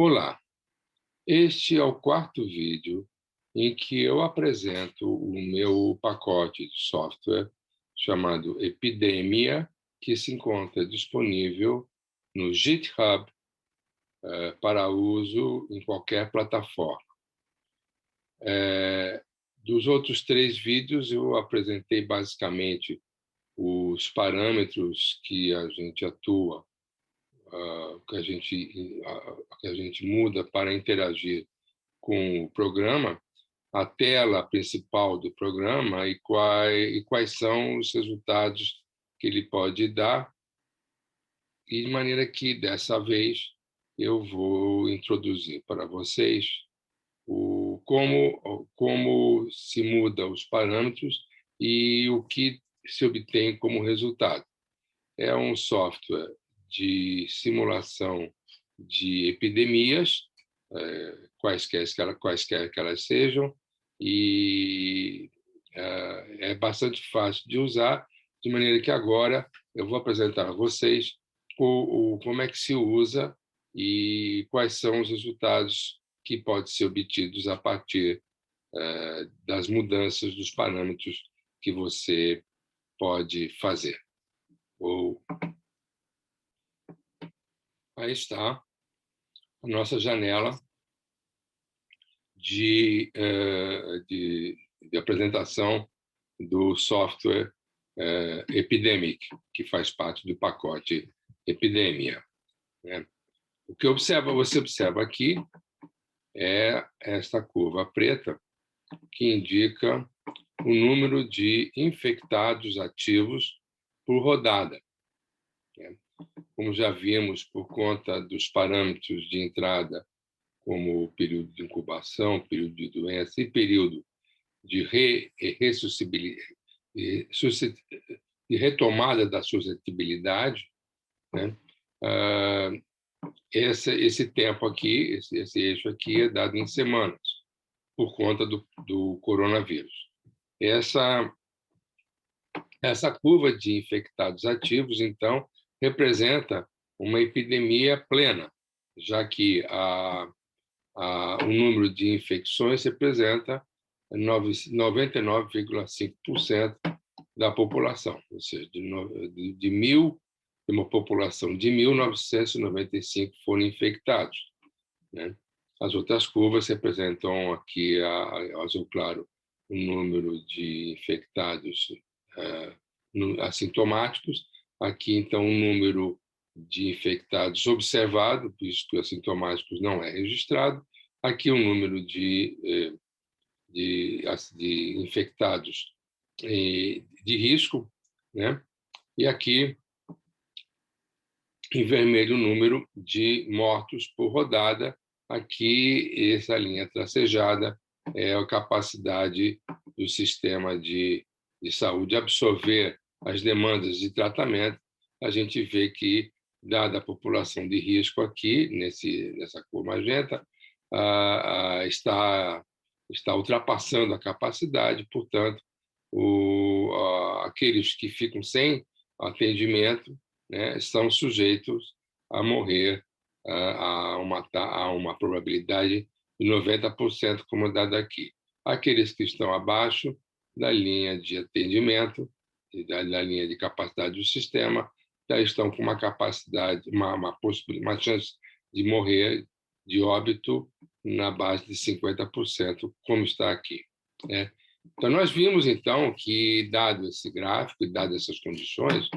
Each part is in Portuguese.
Olá, este é o quarto vídeo em que eu apresento o meu pacote de software chamado Epidemia, que se encontra disponível no GitHub para uso em qualquer plataforma. Dos outros 3 vídeos, eu apresentei basicamente os parâmetros que a gente atua, que a gente muda para interagir com o programa, a tela principal do programa e quais são os resultados que ele pode dar, e de maneira que, dessa vez, eu vou introduzir para vocês como se muda os parâmetros e o que se obtém como resultado. É um software de simulação de epidemias, quaisquer que elas sejam, e é bastante fácil de usar, de maneira que agora eu vou apresentar a vocês como é que se usa e quais são os resultados que podem ser obtidos a partir das mudanças dos parâmetros que você pode fazer. Aí está a nossa janela de apresentação do software Epidemic, que faz parte do pacote Epidemia. O que você observa aqui é esta curva preta, que indica o número de infectados ativos por rodada. Como já vimos, por conta dos parâmetros de entrada, como o período de incubação, período de doença e período de retomada da suscetibilidade, né? Esse tempo aqui, esse eixo aqui, é dado em semanas, por conta do coronavírus. Essa curva de infectados ativos, então, representa uma epidemia plena, já que o número de infecções representa 99,5% da população, ou seja, de uma população de 1.995 foram infectados, né? As outras curvas representam aqui, azul claro, o número de infectados assintomáticos, aqui, então, o número de infectados observado, visto que assintomáticos não é registrado, aqui o número de infectados de risco, né? E aqui, em vermelho, o número de mortos por rodada. Aqui, essa linha tracejada é a capacidade do sistema de saúde absorver as demandas de tratamento. A gente vê que, dada a população de risco aqui, nessa cor magenta, está ultrapassando a capacidade, portanto, aqueles que ficam sem atendimento, né, estão sujeitos a morrer a uma probabilidade de 90%, como dado aqui. Aqueles que estão abaixo da linha de atendimento, da linha de capacidade do sistema, já estão com uma capacidade, uma chance de morrer de óbito na base de 50%, como está aqui, né? Então, nós vimos, então, que, dado esse gráfico e dadas essas condições,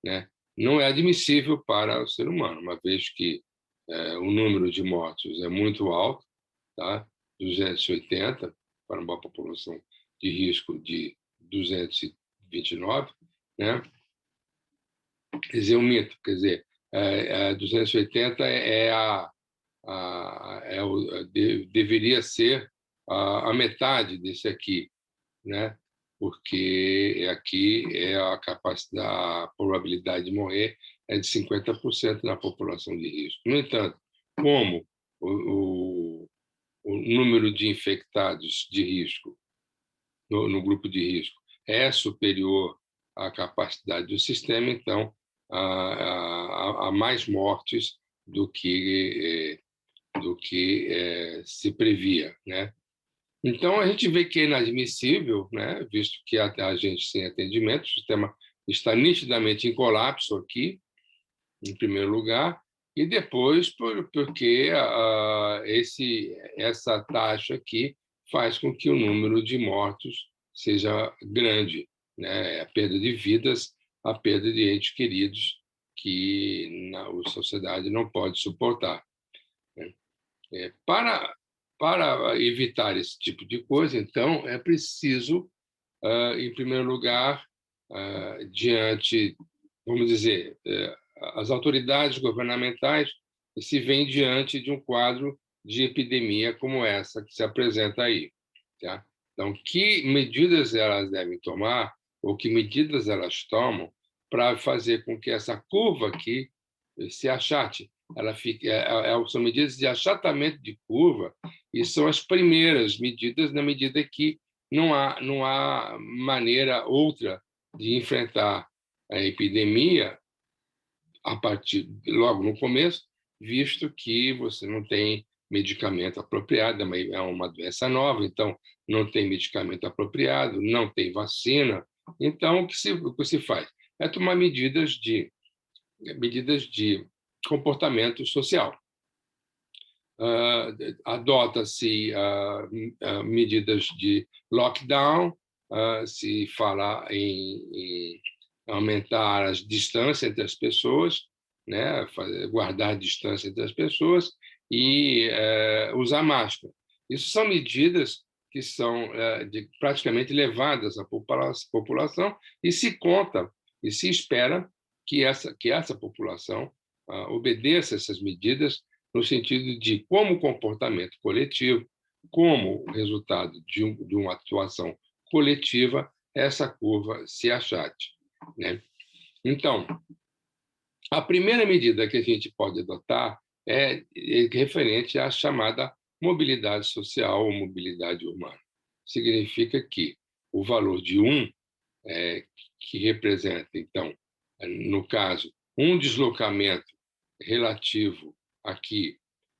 né, não é admissível para o ser humano, uma vez que o número de mortos é muito alto, tá? 280, para uma população de risco de 229, né? Quer dizer, um mito, quer dizer, 280 deveria ser a metade desse aqui, né? Porque aqui a probabilidade de morrer é de 50% na população de risco. No entanto, como o número de infectados de risco no grupo de risco é superior à capacidade do sistema, então há mais mortes do que do que se previa, né? Então, a gente vê que é inadmissível, né, visto que a gente sem atendimento, o sistema está nitidamente em colapso aqui, em primeiro lugar, e depois porque essa taxa aqui faz com que o número de mortos seja grande, né? A perda de vidas, a perda de entes queridos que a sociedade não pode suportar, né? Para evitar esse tipo de coisa, então, é preciso, em primeiro lugar, diante, vamos dizer, as autoridades governamentais se veem diante de um quadro de epidemia como essa que se apresenta aí, tá? Então, que medidas elas devem tomar, ou que medidas elas tomam para fazer com que essa curva aqui se achate? Ela fica, são medidas de achatamento de curva e são as primeiras medidas na medida que não há maneira outra de enfrentar a epidemia a partir logo no começo, visto que você não tem medicamento apropriado, é uma doença nova, então não tem medicamento apropriado, não tem vacina. Então, o que se faz? É tomar medidas de comportamento social. Adota-se medidas de lockdown, se fala em aumentar as distâncias entre as pessoas, né, guardar a distância entre as pessoas e usar máscara. Isso são medidas que são praticamente levadas à população e se conta e se espera que essa população obedeça essas medidas no sentido de, como comportamento coletivo, como resultado de uma atuação coletiva, essa curva se achate, né? Então, a primeira medida que a gente pode adotar é referente à chamada mobilidade social ou mobilidade urbana. Significa que o valor de 1, que representa, então, no caso, um deslocamento relativo aqui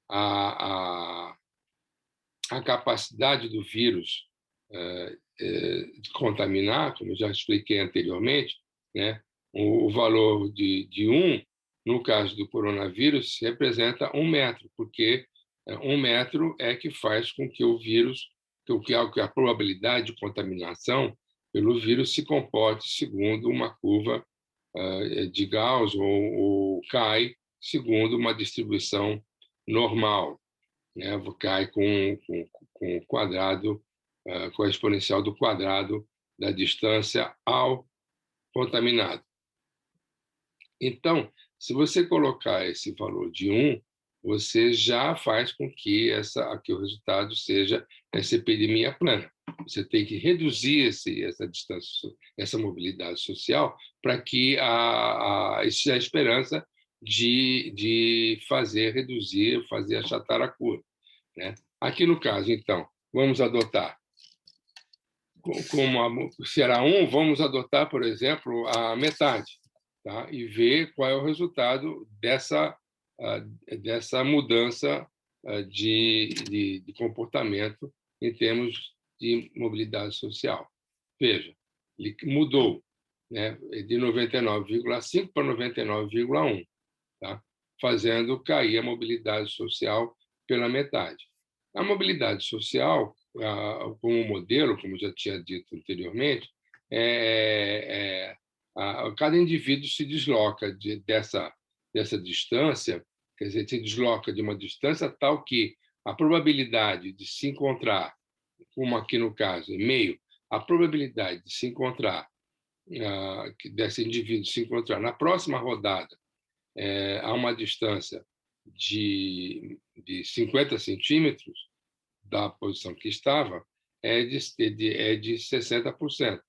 à capacidade do vírus de contaminar, como eu já expliquei anteriormente, né? O valor de 1, no caso do coronavírus, representa 1 metro, porque 1 metro é que faz com que o vírus, que a probabilidade de contaminação pelo vírus se comporte segundo uma curva de Gauss ou cai segundo uma distribuição normal, né? Cai com o quadrado, com a exponencial do quadrado da distância ao contaminado. Então, se você colocar esse valor de 1, você já faz com que o resultado seja essa epidemia plana. Você tem que reduzir essa distância, essa mobilidade social, para que existe a esperança de fazer achatar a curva, né? Aqui no caso, então, vamos adotar será 1, vamos adotar, por exemplo, a metade, tá? E ver qual é o resultado dessa mudança de comportamento em termos de mobilidade social. Veja, ele mudou, né, de 99,5 para 99,1, tá? Fazendo cair a mobilidade social pela metade. A mobilidade social, como modelo, como já tinha dito anteriormente, cada indivíduo se desloca dessa distância, quer dizer, se desloca de uma distância tal que a probabilidade de se encontrar, como aqui no caso, meio, a probabilidade de se encontrar, desse indivíduo se encontrar na próxima rodada a uma distância de 50 centímetros da posição que estava, é de 60%,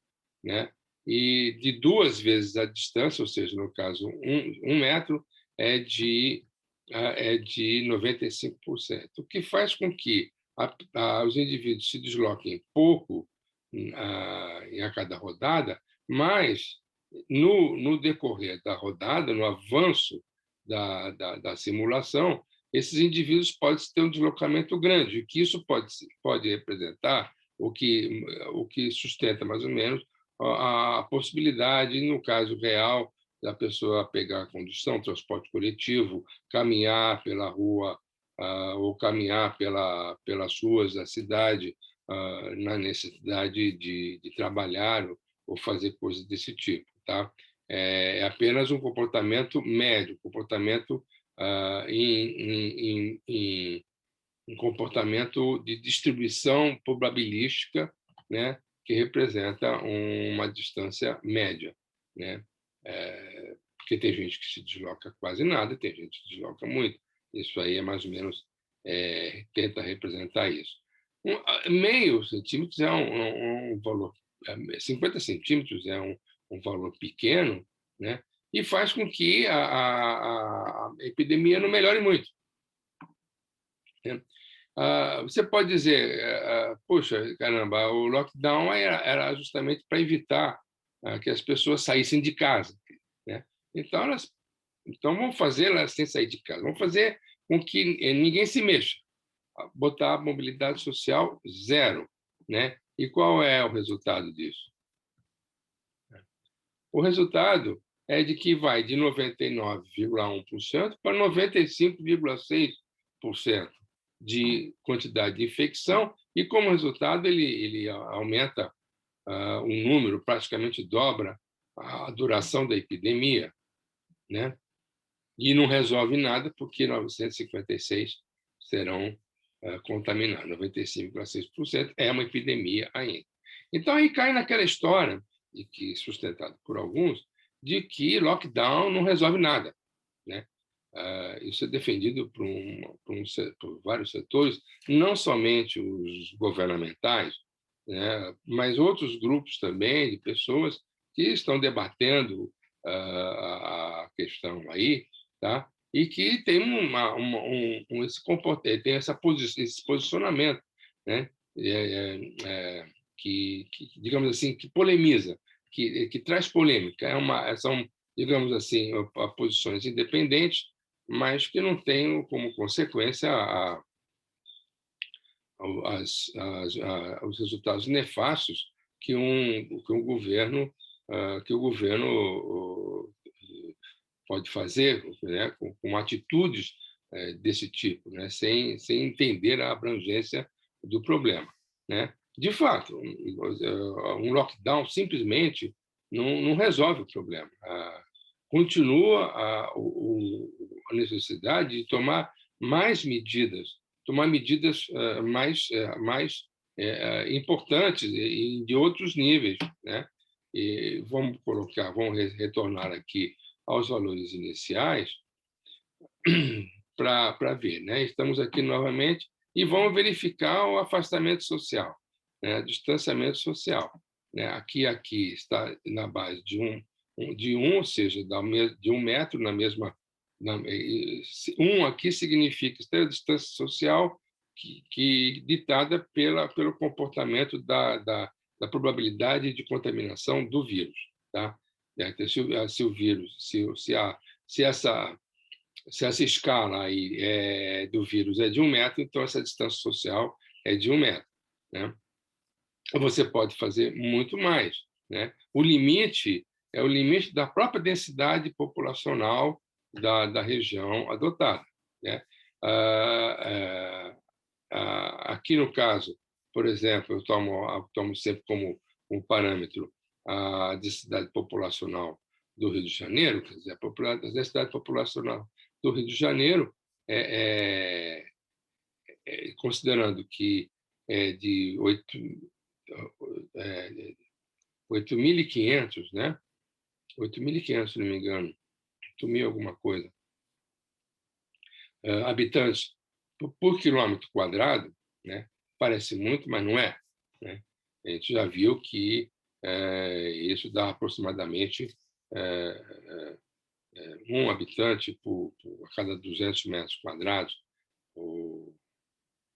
né? E de 2 vezes a distância, ou seja, no caso, 1 metro, é de 95%, o que faz com que os indivíduos se desloquem pouco a cada rodada, mas no decorrer da rodada, no avanço da simulação, esses indivíduos podem ter um deslocamento grande, e que isso pode representar o que sustenta, mais ou menos, a possibilidade, no caso real, da pessoa pegar a condução, transporte coletivo, caminhar pela rua, ou caminhar pelas ruas da cidade, na necessidade de trabalhar ou fazer coisas desse tipo. Tá? É apenas um comportamento médio, comportamento um comportamento de distribuição probabilística, né, que representa uma distância média, né? Porque tem gente que se desloca quase nada, tem gente que se desloca muito. Isso aí é mais ou menos, tenta representar isso. Meio centímetros é um valor, 50 centímetros é um valor pequeno, né? E faz com que a epidemia não melhore muito, né? Você pode dizer, poxa, caramba, o lockdown era justamente para evitar que as pessoas saíssem de casa, né? Então vamos fazer elas sem sair de casa, vamos fazer com que ninguém se mexa, botar a mobilidade social zero, né? E qual é o resultado disso? O resultado é de que vai de 99,1% para 95,6% de quantidade de infecção, e, como resultado, ele aumenta um número, praticamente dobra a duração da epidemia, né? E não resolve nada, porque 956 serão contaminados, 95,6% é uma epidemia ainda. Então, aí cai naquela história, de que sustentado por alguns, de que lockdown não resolve nada, né? Isso é defendido por vários setores, não somente os governamentais, né, mas outros grupos também de pessoas que estão debatendo a questão aí, tá? E que tem esse posicionamento, né? Que, digamos assim, que polemiza, que traz polêmica. São, digamos assim, posições independentes, mas que não têm como consequência os resultados nefastos que o governo pode fazer, né, com atitudes desse tipo, né, sem entender a abrangência do problema, né? De fato, um lockdown simplesmente não resolve o problema. Continua a necessidade de tomar medidas mais importantes e de outros níveis, né? E vamos retornar aqui aos valores iniciais para ver, né? Estamos aqui novamente e vamos verificar o afastamento social, né? Distanciamento social, né? Aqui está na base ou seja, de 1 metro na mesma. Aqui significa ter a distância social ditada pelo comportamento da probabilidade de contaminação do vírus, tá? Então, se o vírus, se essa escala aí do vírus é de 1 metro, então essa distância social é de 1 metro, né? Você pode fazer muito mais, né? O limite é o limite da própria densidade populacional da região adotada, né? Aqui no caso, por exemplo, eu tomo sempre como um parâmetro a densidade populacional do Rio de Janeiro, quer dizer, a densidade populacional do Rio de Janeiro, considerando que é de 8.500, né? 8.500, se não me engano, 8.000 alguma coisa, habitantes por quilômetro quadrado, né? Parece muito, mas não é, né? A gente já viu que isso dá aproximadamente um habitante a cada 200 metros quadrados.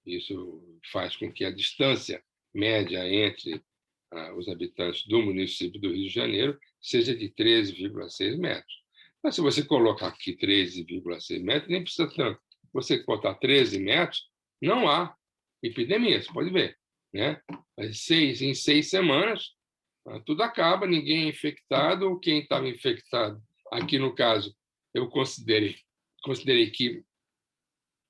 Isso faz com que a distância média entre os habitantes do município do Rio de Janeiro seja de 13,6 metros. Mas se você colocar aqui 13,6 metros, nem precisa tanto, você botar 13 metros, não há epidemia, você pode ver, né? Em 6 semanas, tudo acaba, ninguém é infectado. Quem estava infectado, aqui no caso, eu considerei que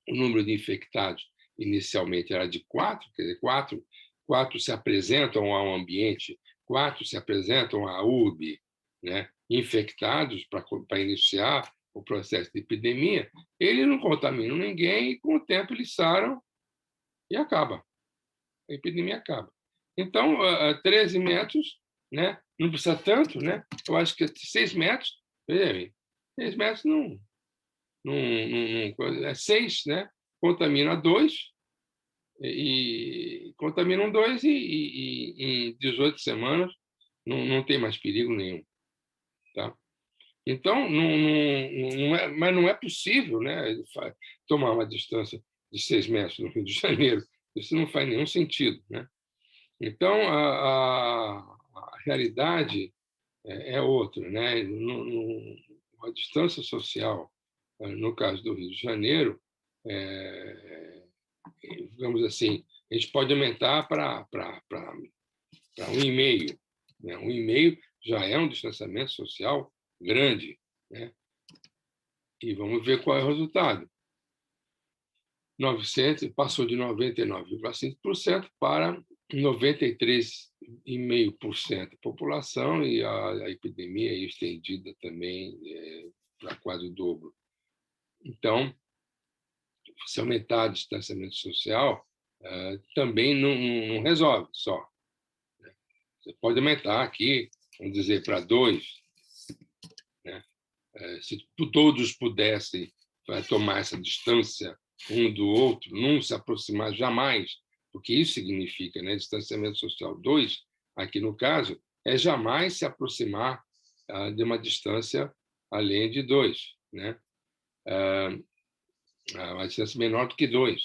o número de infectados inicialmente era de 4, quer dizer, quatro se apresentam ao ambiente, 4 se apresentam à URB, né, infectados para iniciar o processo de epidemia. Eles não contaminam ninguém e, com o tempo, eles saram e acaba. A epidemia acaba. Então, 13 metros, né, não precisa tanto, né? Eu acho que 6 metros, 6 metros é 6, né? Contamina 2 e contaminam 2 e em 18 semanas não tem mais perigo nenhum, tá? Então, mas não é possível, né, tomar uma distância de 6 metros no Rio de Janeiro. Isso não faz nenhum sentido, né? Então, a realidade é outra, né? A distância social, no caso do Rio de Janeiro, digamos assim, a gente pode aumentar para 1,5, né? 1,5 já é um distanciamento social grande, né? E vamos ver qual é o resultado. 900 passou de 99,5% para 93,5% da população, e a epidemia é estendida também para quase o dobro. Então, se aumentar o distanciamento social, também não resolve só. Você pode aumentar aqui, vamos dizer, para 2, né? Se todos pudessem tomar essa distância um do outro, não se aproximar jamais, porque isso significa, né, distanciamento social. 2, aqui no caso, é jamais se aproximar de uma distância além de 2, né? Uma distância menor do que 2,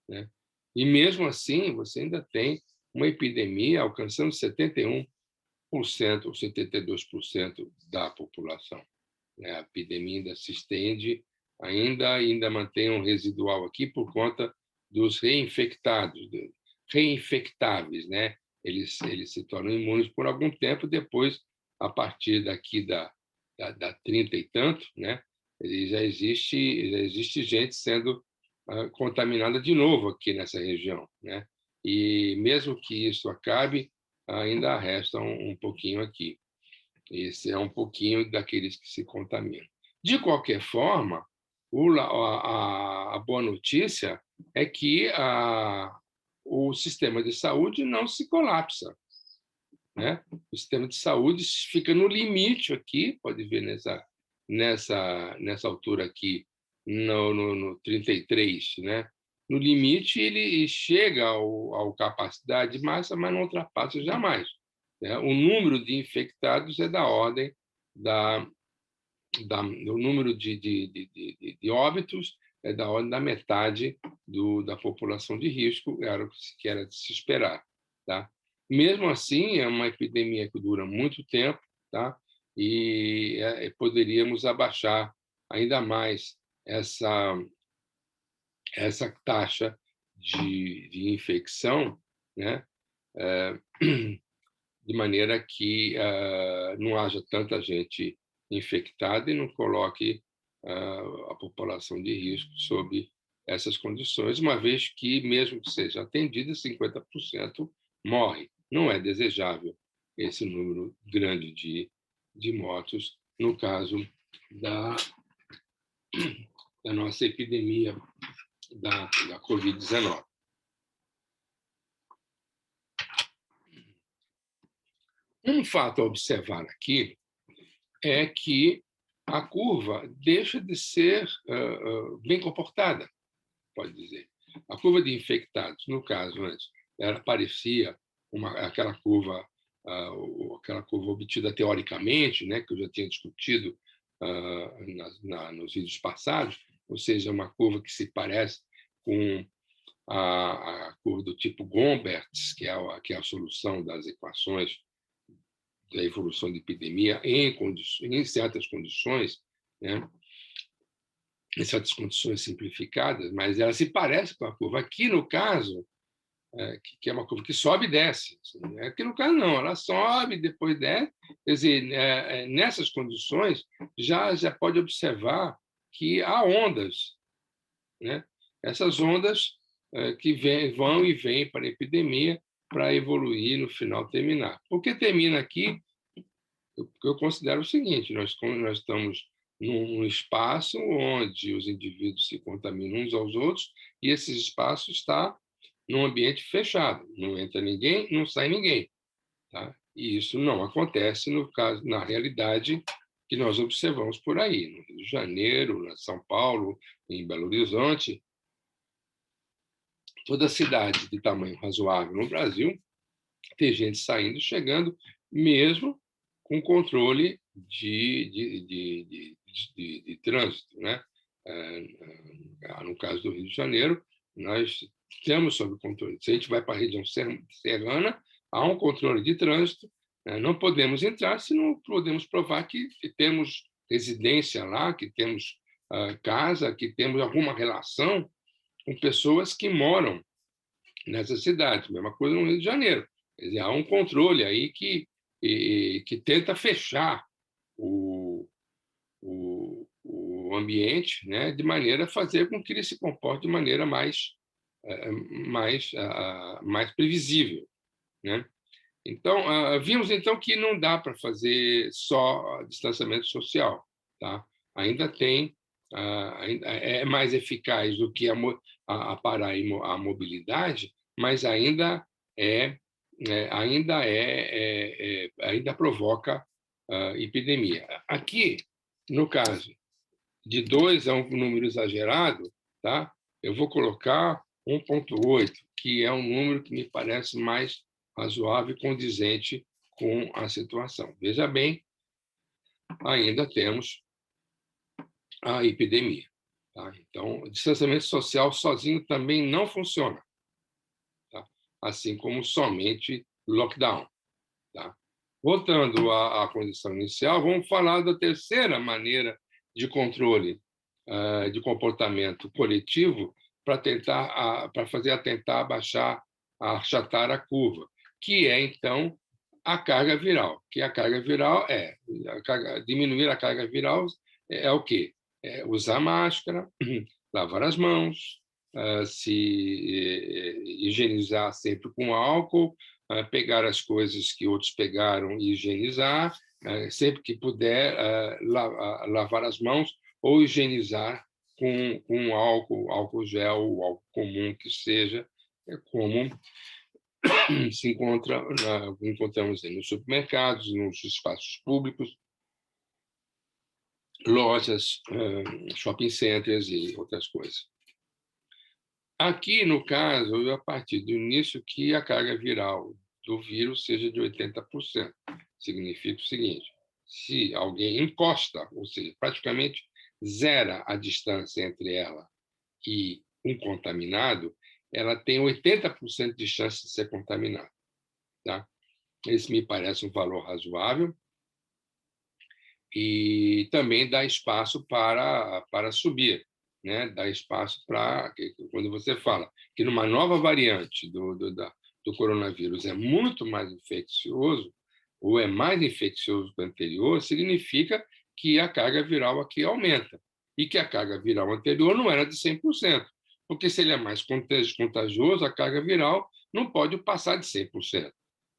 né? E mesmo assim, você ainda tem uma epidemia alcançando 71% ou 72% da população, né? A epidemia ainda se estende, ainda mantém um residual aqui por conta dos reinfectáveis, né? Eles se tornam imunes por algum tempo, depois, a partir daqui da 30 e tanto, né? Já existe gente sendo contaminada de novo aqui nessa região, né? E mesmo que isso acabe, ainda resta um pouquinho aqui. Esse é um pouquinho daqueles que se contaminam. De qualquer forma, a boa notícia é que o sistema de saúde não se colapsa, né? O sistema de saúde fica no limite aqui, pode ver nessa altura aqui, no 33, né? No limite, ele chega ao capacidade máxima, mas não ultrapassa jamais, né? O número de infectados é da ordem do número de óbitos é da ordem da metade da população de risco, era o que era de se esperar, tá? Mesmo assim, é uma epidemia que dura muito tempo, tá? E poderíamos abaixar ainda mais essa taxa de infecção, né? De maneira que não haja tanta gente infectada e não coloque a população de risco sob essas condições, uma vez que, mesmo que seja atendida, 50% morre. Não é desejável esse número grande de mortos, no caso da nossa epidemia da Covid-19. Um fato a observar aqui é que a curva deixa de ser bem comportada, pode dizer. A curva de infectados, no caso antes, parecia aquela curva obtida teoricamente, né, que eu já tinha discutido nos vídeos passados, ou seja, uma curva que se parece com a curva do tipo Gompertz, que é a solução das equações da evolução de epidemia em certas condições, né? essas condições simplificadas, mas ela se parece com a curva. Aqui, no caso, que é uma curva que sobe e desce. Assim. Aqui, no caso, não, ela sobe, depois desce. Quer dizer, nessas condições, já pode observar que há ondas, né? Essas ondas que vão e vêm para a epidemia para evoluir no final terminar. Por que termina aqui? Eu considero o seguinte: nós estamos num espaço onde os indivíduos se contaminam uns aos outros e esse espaço está num ambiente fechado, não entra ninguém, não sai ninguém, tá? E isso não acontece no caso, na realidade que nós observamos por aí, no Rio de Janeiro, em São Paulo, em Belo Horizonte, toda cidade de tamanho razoável no Brasil tem gente saindo, chegando, mesmo com controle de trânsito, né? No caso do Rio de Janeiro, nós temos sob controle. Se a gente vai para a região serrana, há um controle de trânsito, né? Não podemos entrar se não podemos provar que temos residência lá, que temos casa, que temos alguma relação com pessoas que moram nessa cidade. Mesma coisa no Rio de Janeiro. Quer dizer, há um controle aí que tenta fechar o ambiente, né, de maneira a fazer com que ele se comporte de maneira mais previsível, né? Então, vimos então que não dá para fazer só distanciamento social, tá? Ainda tem, ainda é mais eficaz do que parar a mobilidade, mas ainda provoca epidemia. Aqui, no caso de 2 é um número exagerado, tá? Eu vou colocar 1,8, que é um número que me parece mais razoável e condizente com a situação. Veja bem, ainda temos a epidemia. Tá? Então, o distanciamento social sozinho também não funciona, tá? Assim como somente lockdown. Tá? Voltando à condição inicial, vamos falar da terceira maneira de controle de comportamento coletivo para tentar achatar a curva, que é, então, a carga viral. Que a carga viral diminuir a carga viral é o quê? É usar máscara, lavar as mãos, se higienizar sempre com álcool, pegar as coisas que outros pegaram e higienizar, sempre que puder, lavar as mãos ou higienizar com álcool gel, ou álcool comum que seja, como encontramos nos supermercados, nos espaços públicos, lojas, shopping centers e outras coisas. Aqui, no caso, a partir do início que a carga viral do vírus seja de 80%. Significa o seguinte: se alguém encosta, ou seja, praticamente zera a distância entre ela e um contaminado, ela tem 80% de chance de ser contaminada. Tá? Esse me parece um valor razoável e também dá espaço para subir, né? Dá espaço para, quando você fala que numa nova variante do coronavírus é muito mais infeccioso, ou é mais infeccioso que o anterior, significa que a carga viral aqui aumenta, e que a carga viral anterior não era de 100%, porque se ele é mais contagioso, a carga viral não pode passar de 100%.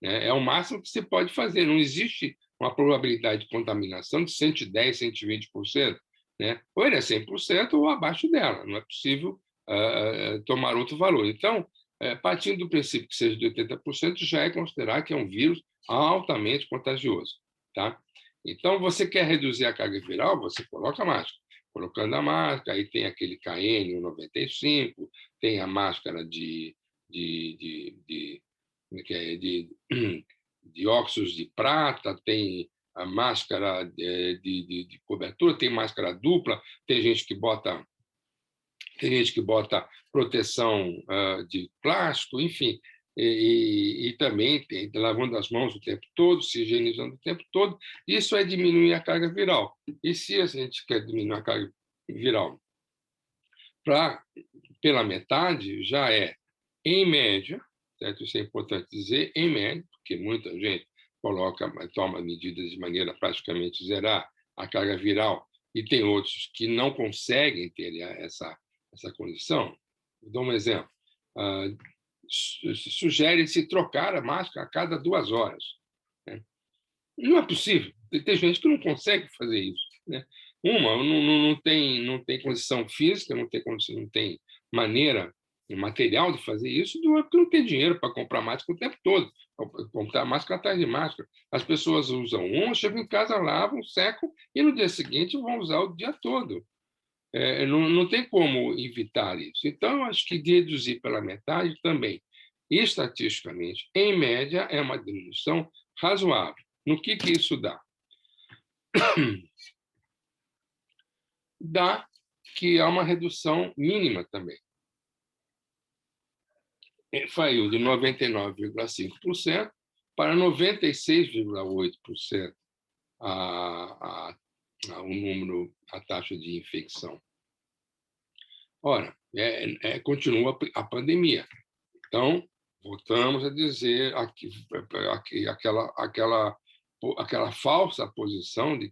Né? É o máximo que se pode fazer, não existe uma probabilidade de contaminação de 110%, 120%. Né? Ou ele é 100% ou abaixo dela, não é possível tomar outro valor. Então, partindo do princípio que seja de 80%, já é considerar que é um vírus altamente contagioso. Tá? Então, você quer reduzir a carga viral, você coloca a máscara. Colocando a máscara, aí tem aquele KN95, tem a máscara de óxidos de prata, tem a máscara de cobertura, tem máscara dupla, tem gente que bota proteção de plástico, enfim, e também lavando as mãos o tempo todo, se higienizando o tempo todo. Isso é diminuir a carga viral. E se a gente quer diminuir a carga viral pela metade já é, em média, certo? Isso é importante dizer, em média, porque muita gente toma medidas de maneira praticamente zerar a carga viral, e tem outros que não conseguem ter essa condição. Vou dar um exemplo. Sugere-se trocar a máscara a cada 2 horas. Né? Não é possível. Tem gente que não consegue fazer isso. Né? Não tem condição física, não tem maneira material de fazer isso, porque não tem dinheiro para comprar máscara o tempo todo. Comprar máscara atrás de máscara. As pessoas usam uma, chegam em casa, lavam, secam, e no dia seguinte vão usar o dia todo. Não tem como evitar isso. Então, eu acho que reduzir pela metade também, estatisticamente, em média, é uma diminuição razoável. No que isso dá? Dá que há uma redução mínima também. Saiu de 99,5% para 96,8% a taxa de infecção. Ora, continua a pandemia. Então, voltamos a dizer aquela falsa posição de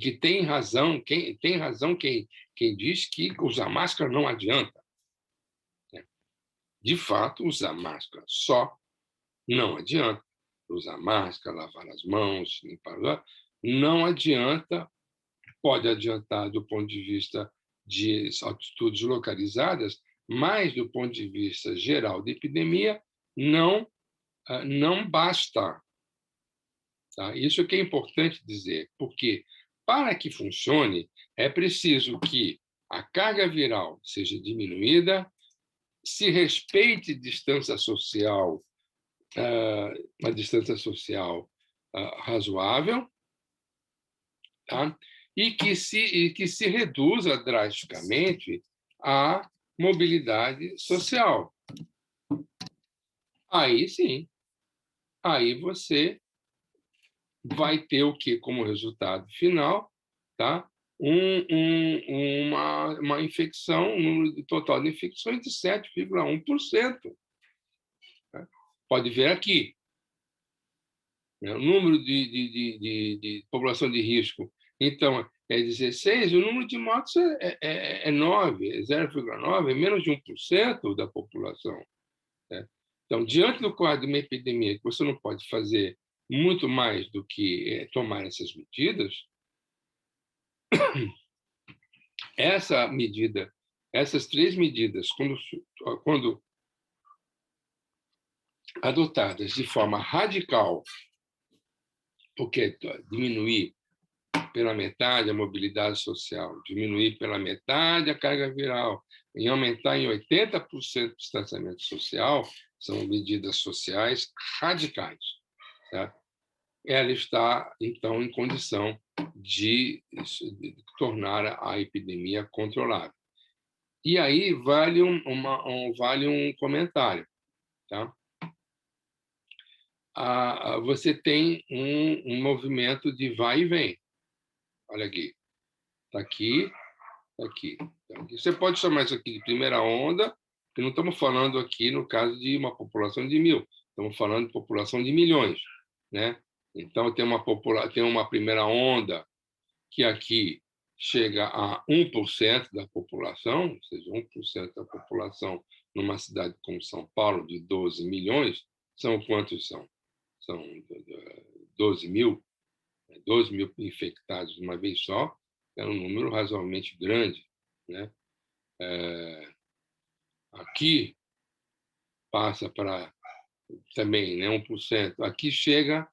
que tem razão quem diz que usar máscara não adianta. De fato, usar máscara só não adianta. Usar máscara, lavar as mãos, limpar, não adianta. Pode adiantar do ponto de vista de atitudes localizadas, mas do ponto de vista geral da epidemia, não basta. Tá? Isso que é importante dizer, porque para que funcione, é preciso que a carga viral seja diminuída, se respeite distância social, uma distância social razoável, tá? E que se reduza drasticamente a mobilidade social. Aí sim, aí você vai ter o que como resultado final, tá? Uma infecção, um número total de infecções de 7,1%. Tá? Pode ver aqui, né? O número de população de risco, então, é 16, o número de mortes é 9, é 0,9, é menos de 1% da população. Né? Então, diante do quadro de uma epidemia que você não pode fazer muito mais do que tomar essas medidas, essas 3 medidas, quando adotadas de forma radical, porque diminuir pela metade a mobilidade social, diminuir pela metade a carga viral e aumentar em 80% o distanciamento social, são medidas sociais radicais. Certo? Ela está, então, em condição de tornar a epidemia controlável. E aí vale um comentário. Tá? Você tem um movimento de vai e vem. Olha aqui. Está aqui, está aqui, tá aqui. Você pode chamar isso aqui de primeira onda, porque não estamos falando aqui, no caso, de uma população de 1.000. Estamos falando de população de milhões. Né? Então, tem uma primeira onda que aqui chega a 1% da população, ou seja, 1% da população numa cidade como São Paulo, de 12 milhões, são quantos são? São 12 mil infectados de uma vez só, é um número razoavelmente grande. Né? Aqui passa para também, né, 1%. Aqui chega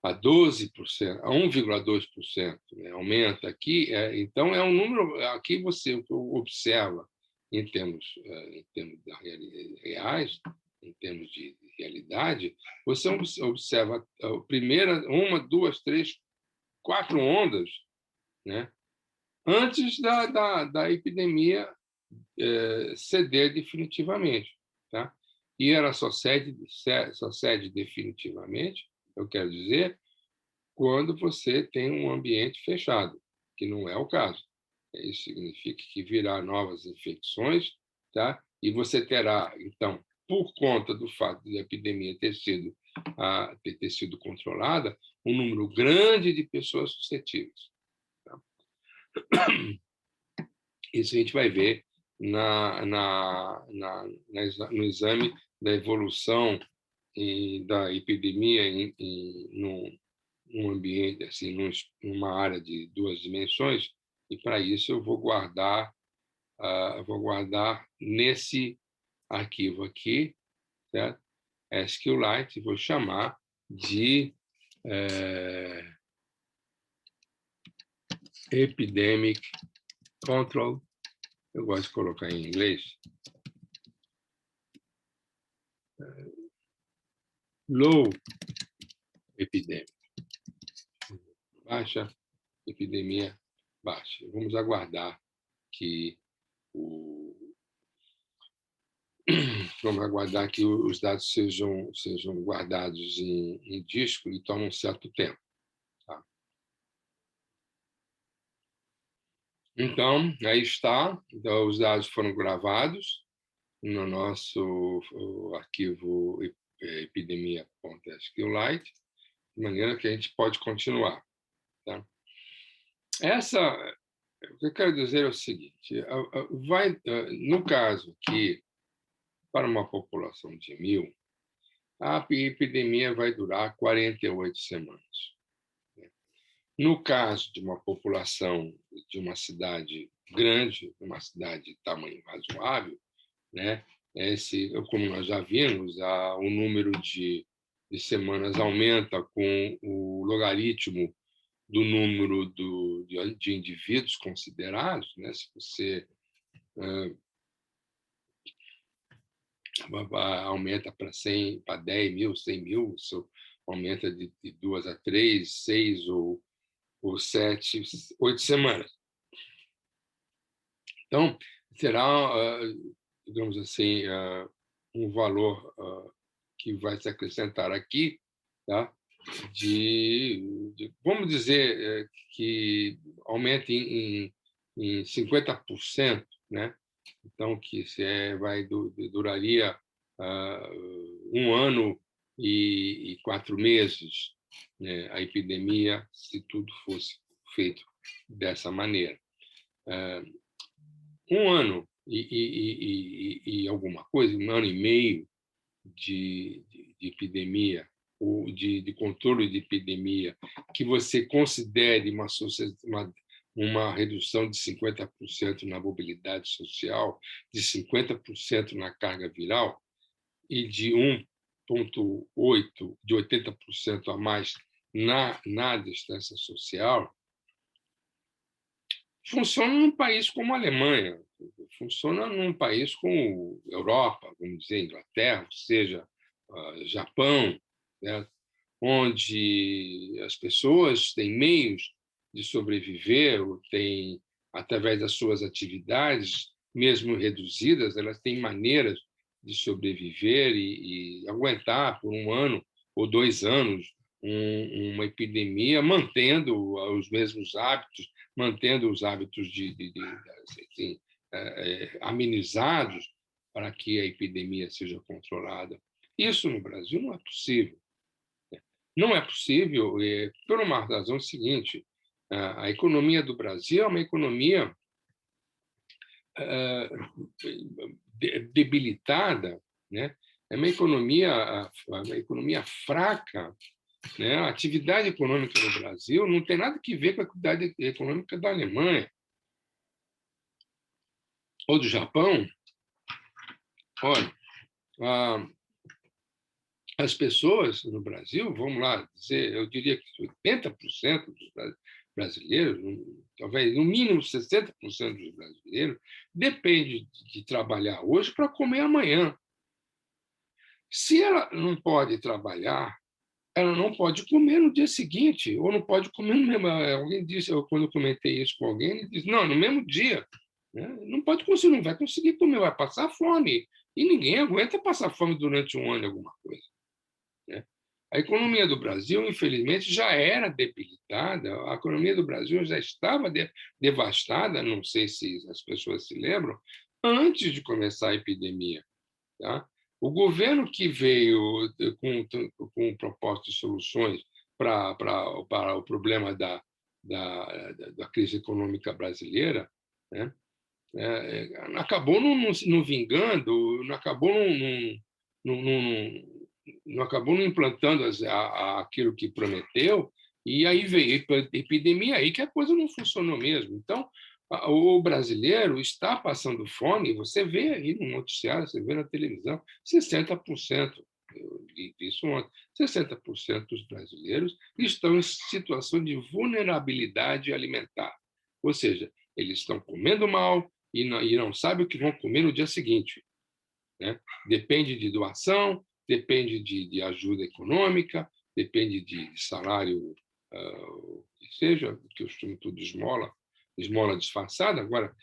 a 12%, a 1,2%, né? Aumenta aqui. Então, é um número. Aqui você observa, em termos reais, em termos de realidade, você observa a primeira, 1, 2, 3, 4 ondas, né? Antes da epidemia ceder definitivamente. Tá? E ela só cede definitivamente, eu quero dizer, quando você tem um ambiente fechado, que não é o caso. Isso significa que virá novas infecções, tá? E você terá, então, por conta do fato de a epidemia ter sido controlada, um número grande de pessoas suscetíveis. Tá? Isso a gente vai ver no exame da evolução da epidemia num ambiente, assim, numa área de 2 dimensões, e para isso eu vou guardar nesse arquivo aqui, certo? SQLite, vou chamar de Epidemic Control. Eu gosto de colocar em inglês. Low Epidemic. Baixa epidemia baixa. Vamos aguardar que os dados sejam guardados em disco e tomam um certo tempo. Tá? Então, aí está. Então, os dados foram gravados no nosso arquivo epidemia.sqlite, de maneira que a gente pode continuar. Tá? O que eu quero dizer é o seguinte: no caso aqui, para uma população de 1.000, a epidemia vai durar 48 semanas. No caso de uma população de uma cidade grande, uma cidade de tamanho razoável, né, como nós já vimos, o número de semanas aumenta com o logaritmo do número de indivíduos considerados. Né? Se você aumenta para 100, para 10 mil, 100 mil, isso aumenta de 2 a 3, 6 ou 7, 8 semanas. Então, será, digamos assim, um valor que vai se acrescentar aqui, tá? Vamos dizer que aumente em 50%, né? Então, que duraria 1 ano e 4 meses, né, a epidemia, se tudo fosse feito dessa maneira. 1 ano e alguma coisa, 1 ano e meio de epidemia, ou de controle de epidemia, que você considere uma redução de 50% na mobilidade social, de 50% na carga viral e de 1,8%, de 80% a mais na distância social, funciona num país como a Alemanha, funciona num país como a Europa, vamos dizer, Inglaterra, ou seja, Japão, né? Onde as pessoas têm meios de sobreviver, ou têm, através das suas atividades, mesmo reduzidas, elas têm maneiras de sobreviver e aguentar por 1 ano ou 2 anos uma epidemia, mantendo os mesmos hábitos, mantendo os hábitos assim, amenizados para que a epidemia seja controlada. Isso no Brasil não é possível. Não é possível por uma razão seguinte: a economia do Brasil é uma economia debilitada, né? É uma economia fraca. Né? A atividade econômica no Brasil não tem nada a ver com a atividade econômica da Alemanha ou do Japão. Olha, as pessoas no Brasil, vamos lá dizer, eu diria que 80% dos brasileiros, talvez no mínimo 60% dos brasileiros, depende de trabalhar hoje para comer amanhã. Se ela não pode trabalhar, ela não pode comer no dia seguinte, ou não pode comer no mesmo. Alguém disse, quando eu comentei isso com alguém, ele disse: não, no mesmo dia. Né? Não pode conseguir, não vai conseguir comer, vai passar fome. E ninguém aguenta passar fome durante 1 ano em alguma coisa. Né? A economia do Brasil, infelizmente, já era debilitada, a economia do Brasil já estava devastada, não sei se as pessoas se lembram, antes de começar a epidemia. Tá? O governo que veio com propostas de soluções para o problema da crise econômica brasileira, né? Acabou não vingando, não acabou não, não, não acabou não implantando aquilo que prometeu, e aí veio a epidemia, aí que a coisa não funcionou mesmo. Então, o brasileiro está passando fome, você vê aí no noticiário, você vê na televisão, 60%, eu li isso ontem, 60% dos brasileiros estão em situação de vulnerabilidade alimentar. Ou seja, eles estão comendo mal e não sabem o que vão comer no dia seguinte. Né? Depende de doação, depende de ajuda econômica, depende de salário, que seja, que eu chamo tudo de esmola disfarçada. Agora,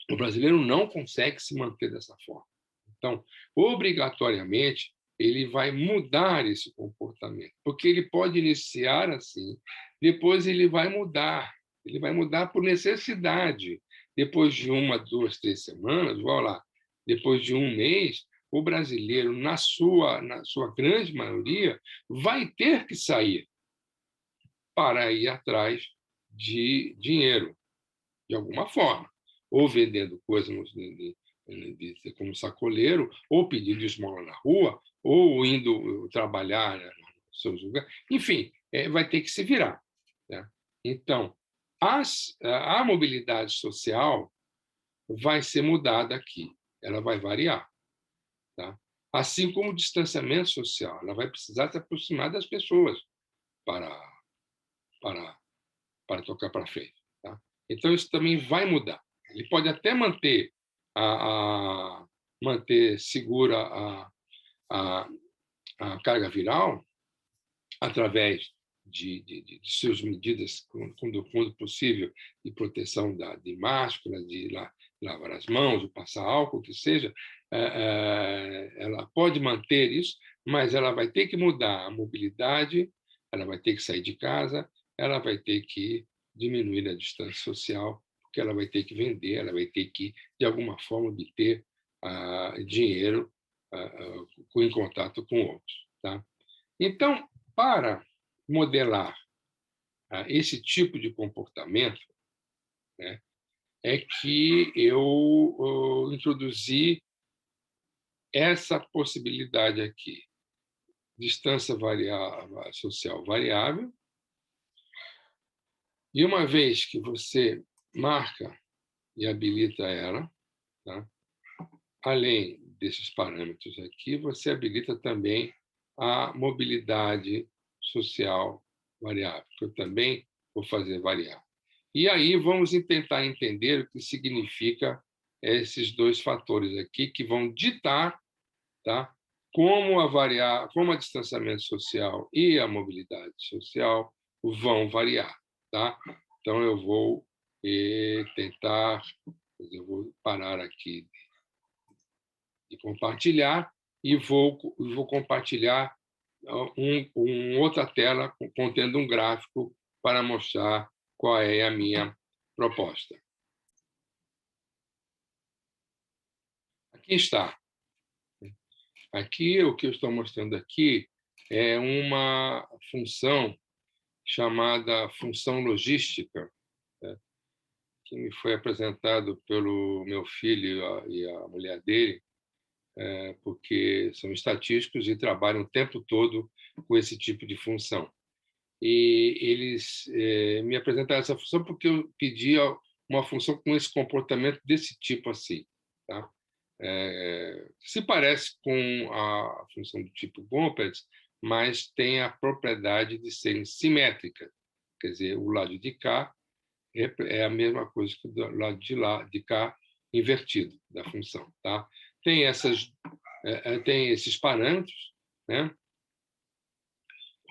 o brasileiro não consegue se manter dessa forma. Então, obrigatoriamente, ele vai mudar esse comportamento, porque ele pode iniciar assim, depois ele vai mudar por necessidade. Depois de 1, 2, 3 semanas, vamos lá, depois de 1 mês, o brasileiro, na sua grande maioria, vai ter que sair para ir atrás de dinheiro, de alguma forma, ou vendendo coisas como sacoleiro, ou pedindo esmola na rua, ou indo trabalhar, né, nos seus lugares. Enfim, vai ter que se virar. Né? Então, a mobilidade social vai ser mudada aqui, ela vai variar. Tá? Assim como o distanciamento social, ela vai precisar se aproximar das pessoas para, para, para tocar para frente. Tá? Então, isso também vai mudar. Ele pode até manter segura a, a carga viral através de suas medidas, quando possível, de proteção de máscara, de lavar as mãos, de passar álcool, que seja, ela pode manter isso, mas ela vai ter que mudar a mobilidade, ela vai ter que sair de casa, ela vai ter que diminuir a distância social, porque ela vai ter que vender, ela vai ter que, de alguma forma, obter dinheiro em contato com outros. Tá? Então, para modelar esse tipo de comportamento, né, é que eu introduzi essa possibilidade aqui: distância social variável. E uma vez que você marca e habilita ela, tá, além desses parâmetros aqui, você habilita também a mobilidade social variável, que eu também vou fazer variável. E aí vamos tentar entender o que significa esses 2 fatores aqui, que vão ditar, tá, como o distanciamento social e a mobilidade social vão variar. Tá? Então, eu vou parar aqui de compartilhar e vou compartilhar outra tela contendo um gráfico para mostrar qual é a minha proposta. Aqui está. Aqui, o que eu estou mostrando aqui é uma função chamada função logística, né, que me foi apresentado pelo meu filho e a mulher dele, porque são estatísticos e trabalham o tempo todo com esse tipo de função. E eles me apresentaram essa função porque eu pedi uma função com esse comportamento desse tipo assim. Tá? Se parece com a função do tipo Gompertz, mas tem a propriedade de serem simétricas. Quer dizer, o lado de cá é a mesma coisa que o lado de cá invertido da função. Tá? Tem esses parâmetros, né?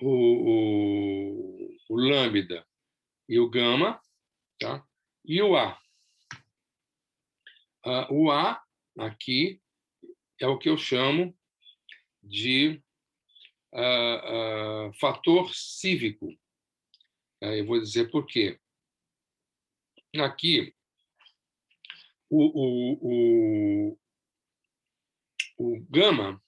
o lambda e o gama, tá? E o A. O A, aqui, é o que eu chamo de fator cívico. Eu vou dizer por quê. Aqui, o gama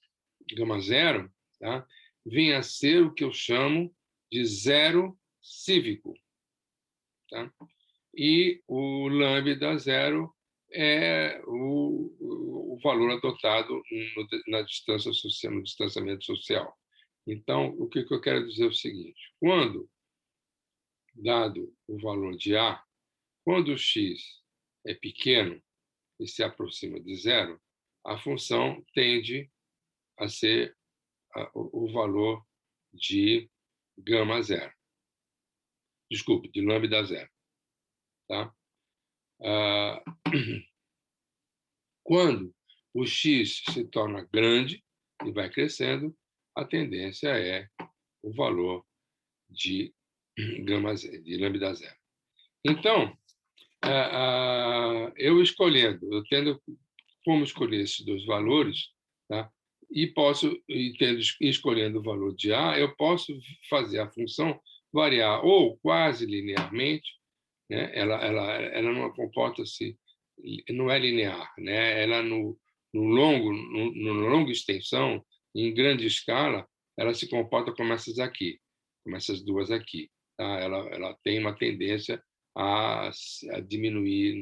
zero, tá? Vem a ser o que eu chamo de zero cívico. Tá? E o lambda zero é o valor adotado na distância social, no distanciamento social. Então, o que eu quero dizer é o seguinte: quando, dado o valor de A, quando o x é pequeno e se aproxima de zero, a função tende a ser o valor de gama zero. Desculpe, de lambda zero. Tá? Quando o x se torna grande e vai crescendo, a tendência é o valor de gama zero, de lambda zero. Então, eu tendo como escolher esses dois valores, tá? Escolhendo o valor de A, eu posso fazer a função variar ou quase linearmente, né? Ela não comporta-se, não é linear, né? Ela no longa extensão, em grande escala, ela se comporta como essas aqui, como essas duas aqui, tá? Ela tem uma tendência a diminuir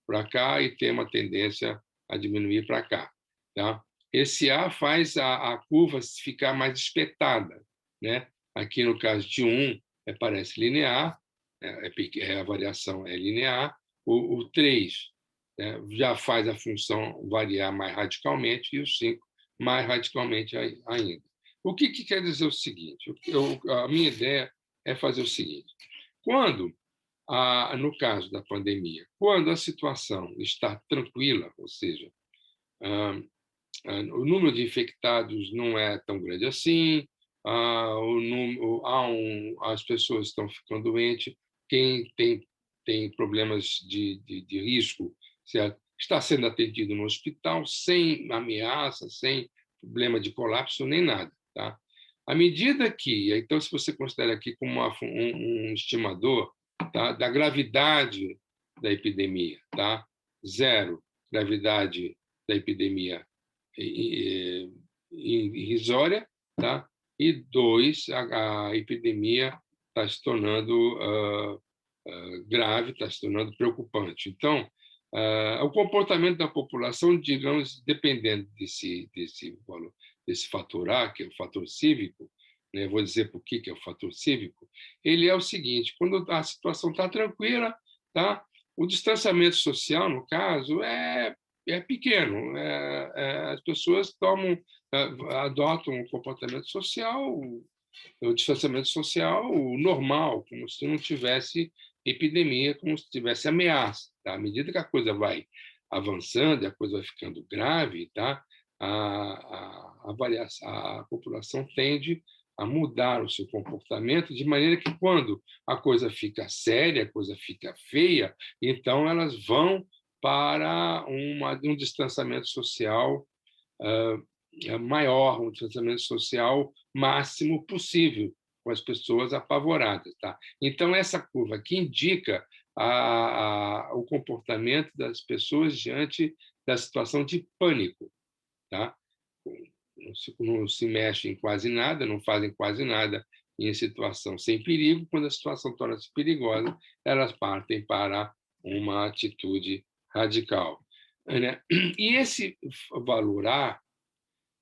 para cá e tem uma tendência a diminuir para cá, tá? Esse A faz a curva ficar mais espetada, né? Aqui no caso de 1 parece linear, a variação é linear. O 3, né, já faz a função variar mais radicalmente, e o 5 mais radicalmente ainda. O que quer dizer o seguinte? A minha ideia é fazer o seguinte: quando, no caso da pandemia, quando a situação está tranquila, ou seja, o número de infectados não é tão grande assim, as pessoas estão ficando doentes, quem tem problemas de risco, certo? Está sendo atendido no hospital sem ameaça, sem problema de colapso, nem nada. Tá? À medida que, então, se você considera aqui como um estimador, tá, da gravidade da epidemia, tá? 0, gravidade da epidemia irrisória, tá? E 2, a epidemia está se tornando grave, está se tornando preocupante. Então, o comportamento da população, digamos, dependendo desse valor, desse fator A, que é o fator cívico, né? Vou dizer por que é o fator cívico. Ele é o seguinte: quando a situação está tranquila, tá? O distanciamento social, no caso, é pequeno. As pessoas adotam um comportamento social, o distanciamento social normal, como se não tivesse epidemia, como se tivesse ameaça. Tá? À medida que a coisa vai avançando e a coisa vai ficando grave, tá? A população tende a mudar o seu comportamento, de maneira que, quando a coisa fica séria, a coisa fica feia, então elas vão para um distanciamento social maior, um distanciamento social máximo possível, com as pessoas apavoradas. Tá? Então, essa curva aqui indica o comportamento das pessoas diante da situação de pânico. Tá? Não se mexem em quase nada, não fazem quase nada em situação sem perigo. Quando a situação torna-se perigosa, elas partem para uma atitude radical. Né? E esse valor A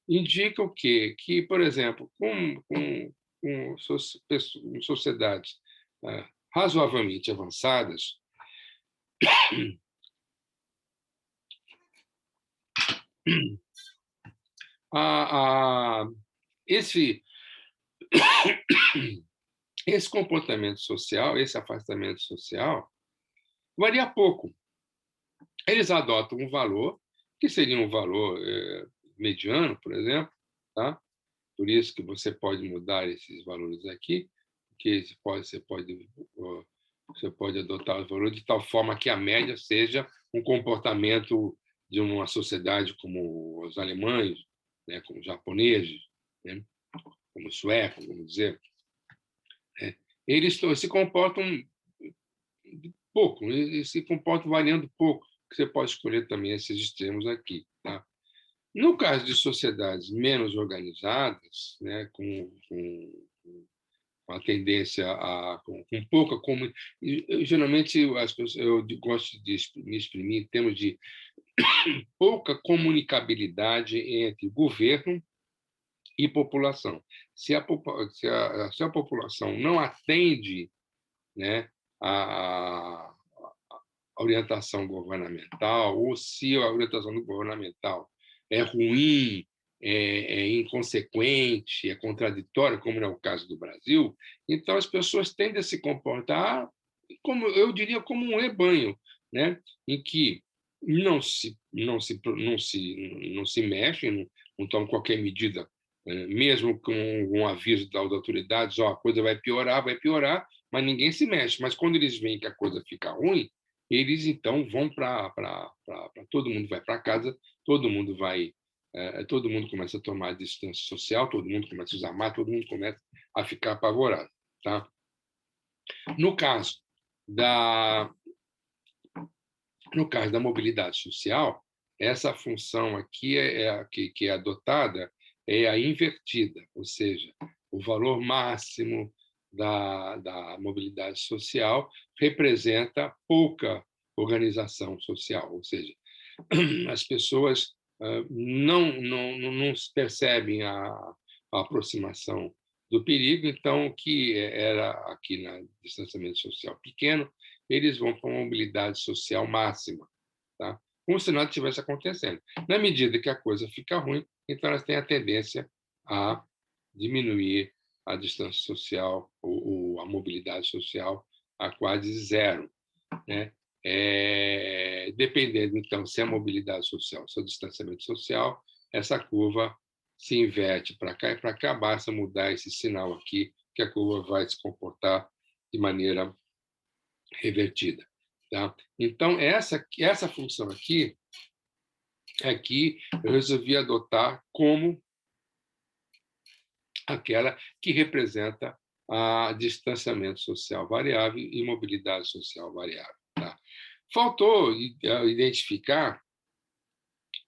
indica o quê? Que, por exemplo, com sociedades razoavelmente avançadas, esse comportamento social, esse afastamento social, varia pouco. Eles adotam um valor, que seria um valor mediano, por exemplo, tá? Por isso que você pode mudar esses valores aqui, porque você pode adotar o valor de tal forma que a média seja um comportamento de uma sociedade como os alemães, né, como os japoneses, né? como sueco, vamos dizer, né? Eles se comportam pouco, eles se comportam variando pouco, que você pode escolher também esses extremos aqui. Tá? No caso de sociedades menos organizadas, né, com uma tendência com pouca geralmente eu gosto de me exprimir em termos de pouca comunicabilidade entre governo e população. Se a população não atende, né, a orientação governamental, ou se a orientação governamental é ruim, é inconsequente, é contraditória, como é o caso do Brasil, então as pessoas tendem a se comportar, como eu diria, como um rebanho, né? Em que não se mexem, não tomam qualquer medida, mesmo com um aviso das autoridades, ó, a coisa vai piorar, mas ninguém se mexe. Mas quando eles veem que a coisa fica ruim, eles então vão todo mundo vai para casa, todo mundo começa a tomar distância social, todo mundo começa a usar máscara, todo mundo começa a ficar apavorado, tá? No caso da no caso da mobilidade social, essa função aqui que é adotada é a invertida, ou seja, o valor máximo da mobilidade social representa pouca organização social, ou seja, as pessoas não percebem a aproximação do perigo, então, o que era aqui no distanciamento social pequeno, eles vão para uma mobilidade social máxima, tá? Como se nada estivesse acontecendo. Na medida que a coisa fica ruim, então elas têm a tendência a diminuir a distância social ou a mobilidade social a quase zero, né? Dependendo, então, se é mobilidade social, se é o distanciamento social, essa curva se inverte para cá e para cá, basta mudar esse sinal aqui, que a curva vai se comportar de maneira revertida. Tá? Então, essa função aqui é que eu resolvi adotar como aquela que representa a distanciamento social variável e mobilidade social variável. Tá? Faltou identificar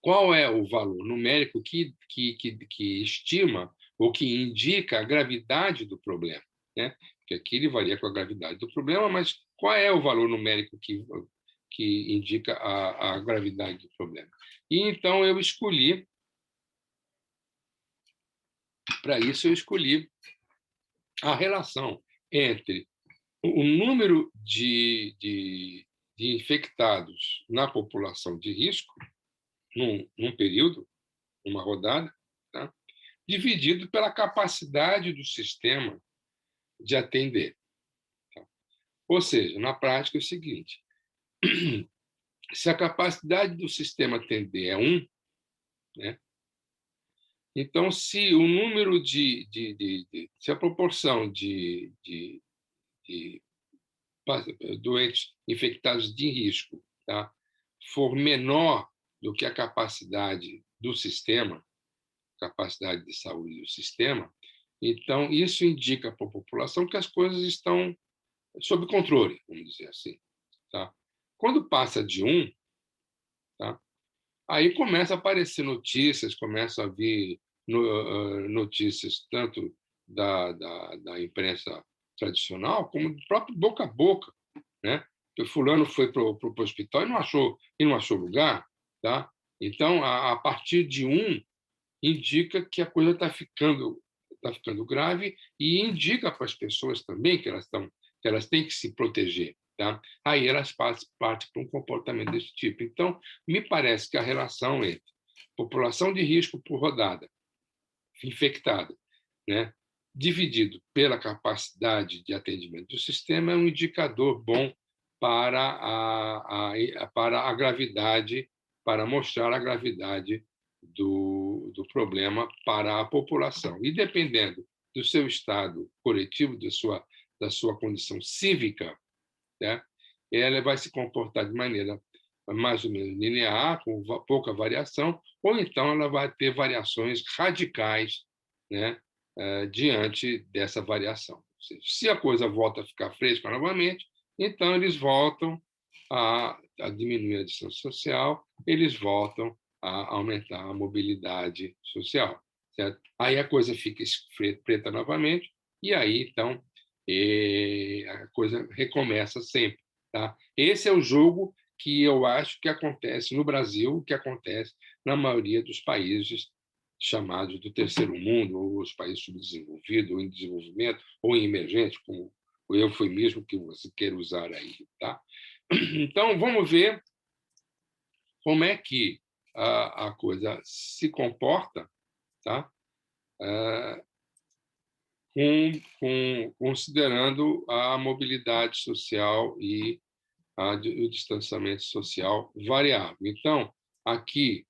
qual é o valor numérico que estima ou que indica a gravidade do problema, né? Porque aqui ele varia com a gravidade do problema, mas qual é o valor numérico que indica a gravidade do problema? E então para isso eu escolhi a relação entre o número de infectados na população de risco num período, uma rodada, tá? Dividido pela capacidade do sistema de atender. Tá? Ou seja, na prática é o seguinte, se a capacidade do sistema atender é 1, né? Então, se o número se a proporção de doentes infectados de risco, tá, for menor do que a capacidade do sistema, capacidade de saúde do sistema, então isso indica para a população que as coisas estão sob controle, vamos dizer assim. Tá? Quando passa de 1, tá? Aí começa a aparecer notícias, começam a vir notícias tanto da imprensa tradicional como do próprio boca a boca, né? Que fulano foi para o hospital e não achou lugar, tá? Então, a partir de 1, indica que a coisa está ficando grave e indica para as pessoas também que elas têm que se proteger. Tá? Aí elas partem para um comportamento desse tipo. Então, me parece que a relação entre população de risco por rodada infectada, né, dividido pela capacidade de atendimento do sistema, é um indicador bom para a gravidade, para mostrar a gravidade do problema para a população. E dependendo do seu estado coletivo, da sua condição cívica, né, ela vai se comportar de maneira mais ou menos linear, com pouca variação, ou então ela vai ter variações radicais, né, diante dessa variação. Ou seja, se a coisa volta a ficar fresca novamente, então eles voltam a diminuir a distância social, eles voltam a aumentar a mobilidade social. Certo? Aí a coisa fica preta novamente, e aí, então, a coisa recomeça sempre. Tá? Esse é o jogo que eu acho que acontece no Brasil, que acontece na maioria dos países chamados do terceiro mundo, ou os países subdesenvolvidos, ou em desenvolvimento, ou em emergente, como o eufemismo que você quer usar aí. Tá? Então, vamos ver como é que a coisa se comporta, tá? Considerando a mobilidade social e o distanciamento social variável. Então, aqui,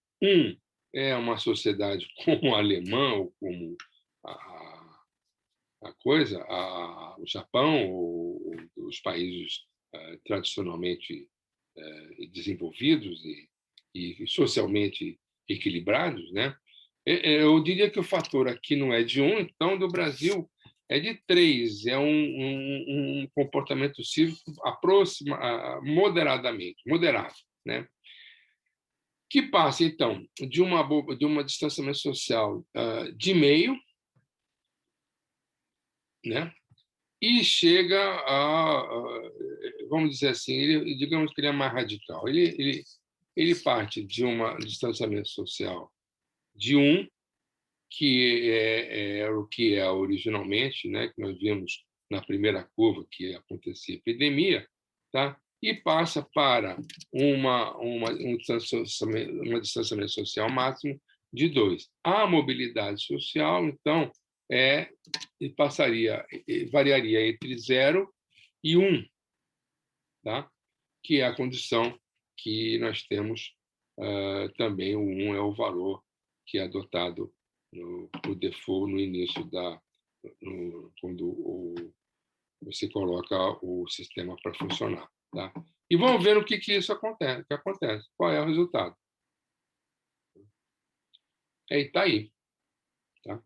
é uma sociedade como a alemã, ou como a coisa, o Japão, ou os países tradicionalmente desenvolvidos e socialmente equilibrados, né? Eu diria que o fator aqui não é de 1, então do Brasil é de 3. É um comportamento cívico moderado, né? Que passa, então, de uma distanciamento social de meio, né? E chega vamos dizer assim, digamos que ele é mais radical. Ele parte de um distanciamento social de 1, que é o que é originalmente, né, que nós vimos na primeira curva que acontecia a epidemia, tá? E passa para um distanciamento social máximo de 2. A mobilidade social, então, variaria entre 0 e 1, tá? Que é a condição que nós temos também. O 1 é o valor que é adotado no default no início quando você coloca o sistema para funcionar. Tá? E vamos ver o que isso acontece, qual é o resultado. Está aí. Tá?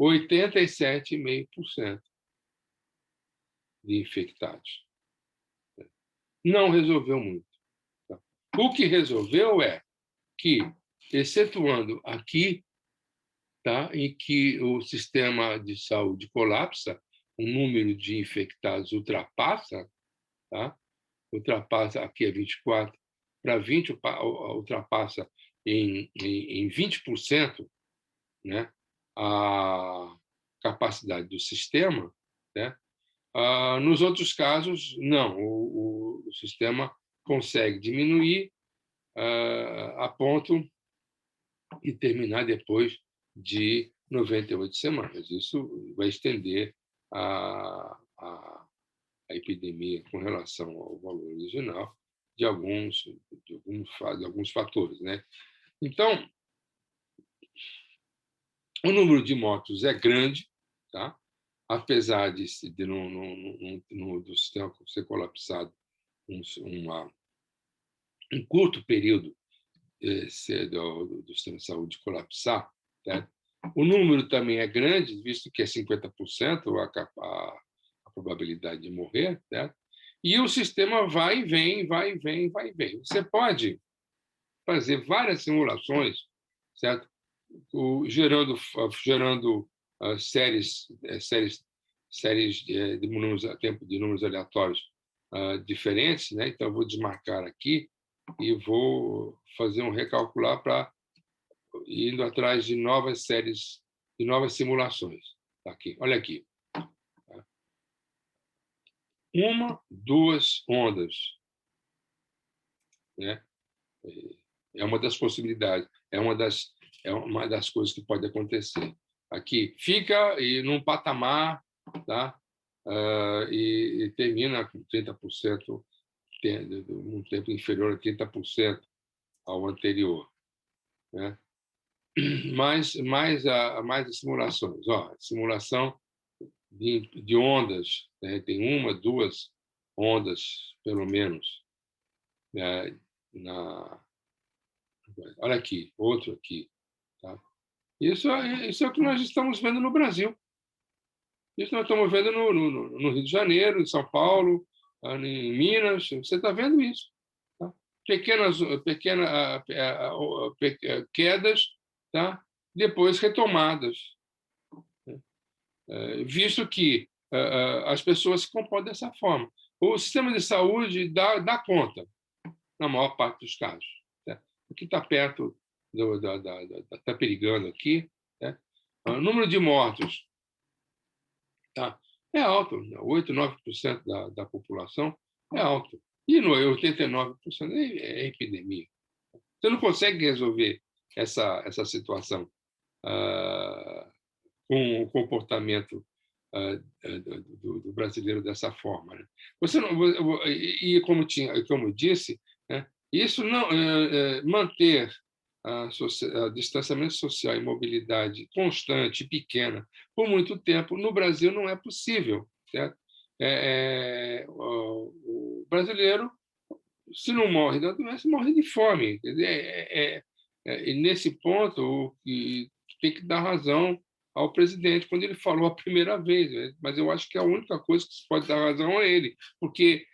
87,5% de infectados. Não resolveu muito. Tá? O que resolveu é que, excetuando aqui, tá, em que o sistema de saúde colapsa, o número de infectados ultrapassa, tá? Ultrapassa aqui é 24 para 20, ultrapassa em 20%, né, a capacidade do sistema, né? Nos outros casos, não, o sistema consegue diminuir a ponto de terminar depois de 98 semanas. Isso vai estender a epidemia com relação ao valor original de alguns fatores, né? Então, o número de mortos é grande, tá? Apesar de do sistema ser colapsado um curto período do sistema de saúde colapsar, tá? O número também é grande, visto que é 50% a probabilidade de morrer, tá? E o sistema vai e vem, vai e vem, vai e vem. Você pode fazer várias simulações, certo? Gerando séries de números aleatórios diferentes, né? Então, eu vou desmarcar aqui e vou fazer um recalcular para indo atrás de novas séries, de novas simulações. Tá aqui, olha aqui. Uma, duas ondas, né? É uma das possibilidades, é uma das coisas que pode acontecer. Aqui fica e num patamar, tá? E termina com 30%, um tempo inferior a 30% ao anterior, né? Mais as simulações. Ó, simulação de ondas, né? Tem uma, duas ondas, pelo menos, né? Olha aqui, outro aqui. Tá? Isso é o que nós estamos vendo no Brasil. Isso nós estamos vendo no Rio de Janeiro, em São Paulo, em Minas. Você está vendo isso. Tá? Pequenas quedas, tá? Depois retomadas, visto que as pessoas se comportam dessa forma. O sistema de saúde dá conta, na maior parte dos casos. Né? O que está perto, está perigando aqui, né? O número de mortos, tá? É alto, 8, 9% da população é alto. E no 89% é epidemia. Você não consegue resolver essa situação com o comportamento do brasileiro dessa forma. Né? Você não, e como disse, né, isso não manter distanciamento social e mobilidade constante, pequena, por muito tempo, no Brasil não é possível. Certo? O brasileiro, se não morre da doença, morre de fome. Quer dizer, e nesse ponto, o que tem que dar razão ao presidente quando ele falou a primeira vez, né? Mas eu acho que a única coisa que se pode dar razão é ele, porque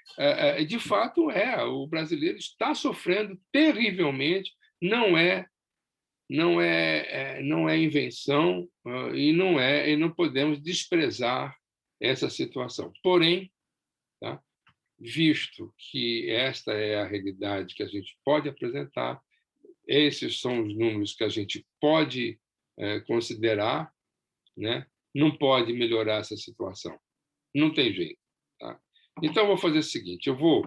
de fato o brasileiro está sofrendo terrivelmente, não é invenção e não podemos desprezar essa situação. Porém, tá? Visto que esta é a realidade que a gente pode apresentar, esses são os números que a gente pode considerar, né? Não pode melhorar essa situação. Não tem jeito. Tá? Então, eu vou fazer o seguinte, eu vou,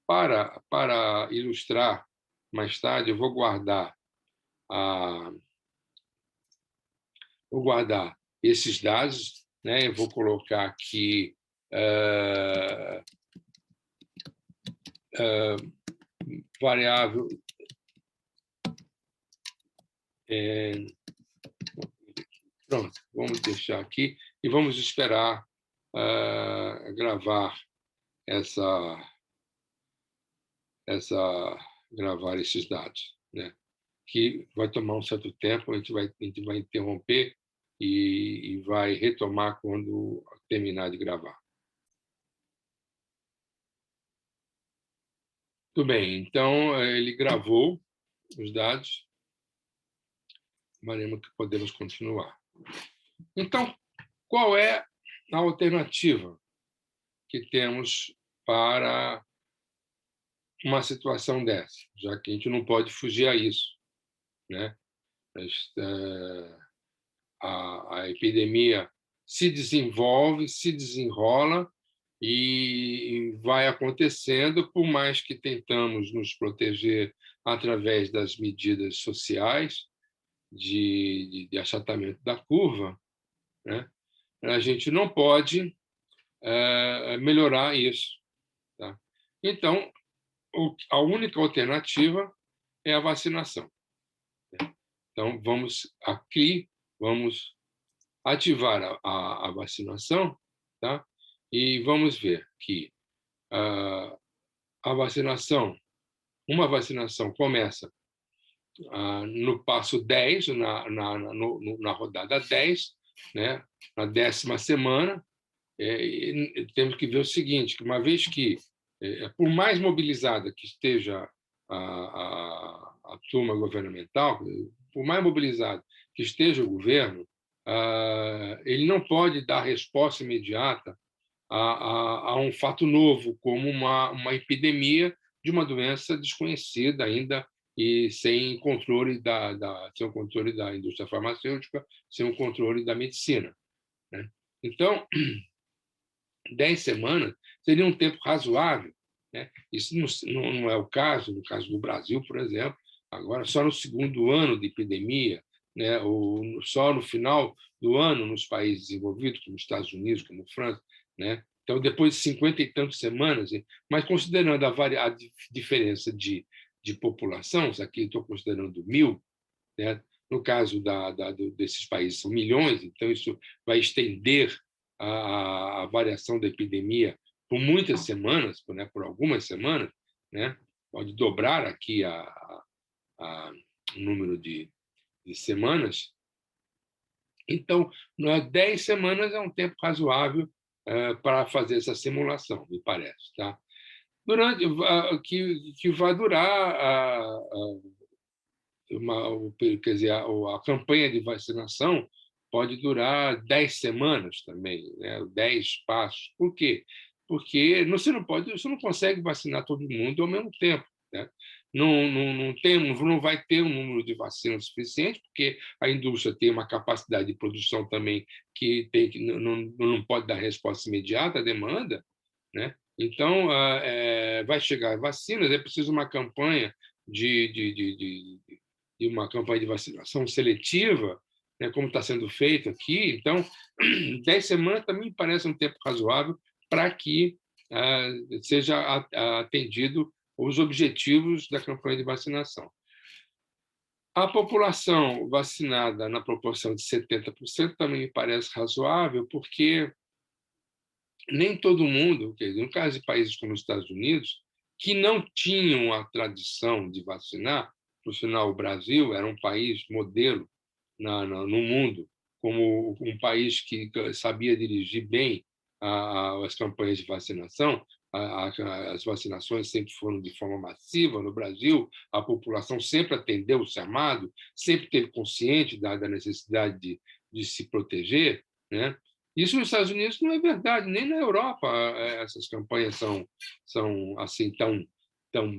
para ilustrar mais tarde, eu vou guardar esses dados, né? Eu vou colocar aqui variável pronto, vamos deixar aqui e vamos esperar gravar gravar esses dados, né? Que vai tomar um certo tempo, a gente vai interromper e vai retomar quando terminar de gravar. Tudo bem, então ele gravou os dados, veremos que podemos continuar. Então, qual é a alternativa que temos para uma situação dessa, já que a gente não pode fugir a isso, né? A epidemia se desenvolve, se desenrola e vai acontecendo, por mais que tentamos nos proteger através das medidas sociais de achatamento da curva, né? A gente não pode melhorar isso. Tá? Então, a única alternativa é a vacinação. Então, vamos ativar a vacinação, tá? E vamos ver que a vacinação, uma vacinação começa no passo 10, na rodada 10, né? Na 10ª semana, temos que ver o seguinte, que uma vez que, por mais mobilizada que esteja a turma governamental, por mais mobilizado que esteja o governo, ele não pode dar resposta imediata a um fato novo, como uma epidemia de uma doença desconhecida ainda e sem controle sem o controle da indústria farmacêutica, sem o controle da medicina. Né? Então, 10 semanas seria um tempo razoável. Né? Isso não é o caso, no caso do Brasil, por exemplo, agora só no segundo ano de epidemia, né? Ou só no final do ano nos países desenvolvidos, como Estados Unidos, como França. Né? Então, depois de 50 e tantas semanas, mas considerando a diferença de população, aqui estou considerando 1.000, né? No caso desses países são milhões, então isso vai estender a variação da epidemia por muitas semanas, né, por algumas semanas, né, pode dobrar aqui o número de semanas. Então, 10 semanas é um tempo razoável para fazer essa simulação, me parece. Tá? Que vai durar quer dizer, a campanha de vacinação pode durar 10 semanas também, né? 10 passos. Por quê? Porque você não consegue vacinar todo mundo ao mesmo tempo. Né? Não vai ter um número de vacinas suficiente, porque a indústria tem uma capacidade de produção também que não pode dar resposta imediata à demanda. Né? Então, vai chegar vacinas, é preciso uma campanha de uma campanha de vacinação seletiva, né, como está sendo feito aqui. Então, 10 semanas também parece um tempo razoável para que seja atendido os objetivos da campanha de vacinação. A população vacinada na proporção de 70% também me parece razoável, porque nem todo mundo, no caso de países como os Estados Unidos, que não tinham a tradição de vacinar, por sinal, o Brasil era um país modelo no mundo, como um país que sabia dirigir bem as campanhas de vacinação. As vacinações sempre foram de forma massiva no Brasil, a população sempre atendeu o chamado, sempre teve consciente da necessidade de se proteger, né? Isso nos Estados Unidos não é verdade, nem na Europa essas campanhas são assim tão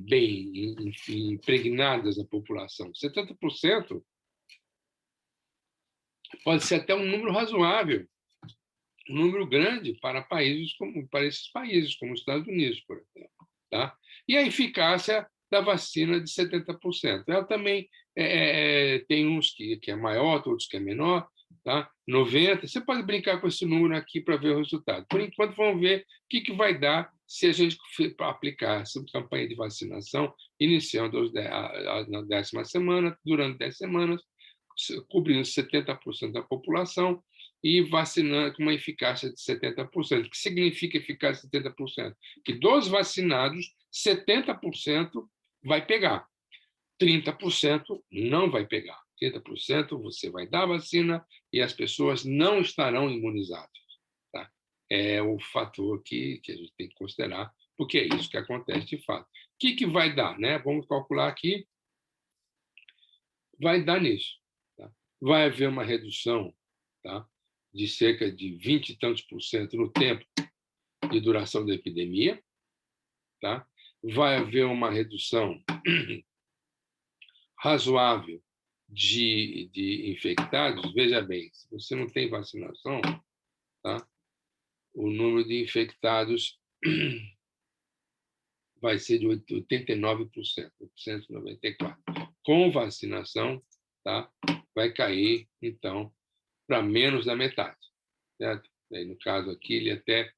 bem impregnadas na população. 70% pode ser até um número razoável, um número grande para esses países, como os Estados Unidos, por exemplo. Tá? E a eficácia da vacina de 70%. Ela também tem uns que é maior, outros que é menor, tá? 90%. Você pode brincar com esse número aqui para ver o resultado. Por enquanto, vamos ver o que vai dar se a gente aplicar essa campanha de vacinação, iniciando na 10ª semana, durante 10 semanas, cobrindo 70% da população e vacinando com uma eficácia de 70%. O que significa eficácia de 70%? Que dos vacinados, 70% vai pegar, 30% não vai pegar. 30% você vai dar a vacina e as pessoas não estarão imunizadas. Tá? É o fator que a gente tem que considerar, porque é isso que acontece de fato. O que vai dar? Né? Vamos calcular aqui. Vai dar nisso. Tá? Vai haver uma redução, tá, de cerca de 20 e tantos por cento no tempo de duração da epidemia. Tá? Vai haver uma redução razoável de infectados. Veja bem, se você não tem vacinação, tá, o número de infectados vai ser de 89%, 894. Com vacinação, tá, vai cair, então, para menos da metade. Certo? Aí, no caso aqui, ele até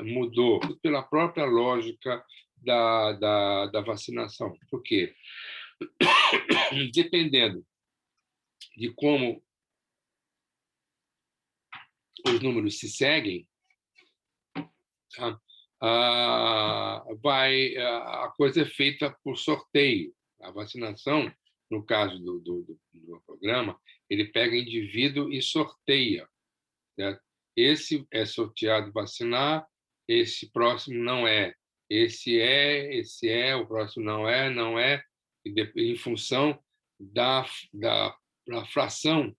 mudou pela própria lógica da vacinação. Por quê? Dependendo de como os números se seguem, tá? A coisa é feita por sorteio. A vacinação, no caso do programa, ele pega indivíduo e sorteia. Certo? Esse é sorteado vacinar, esse próximo não é. Esse é, o próximo não é, em função da fração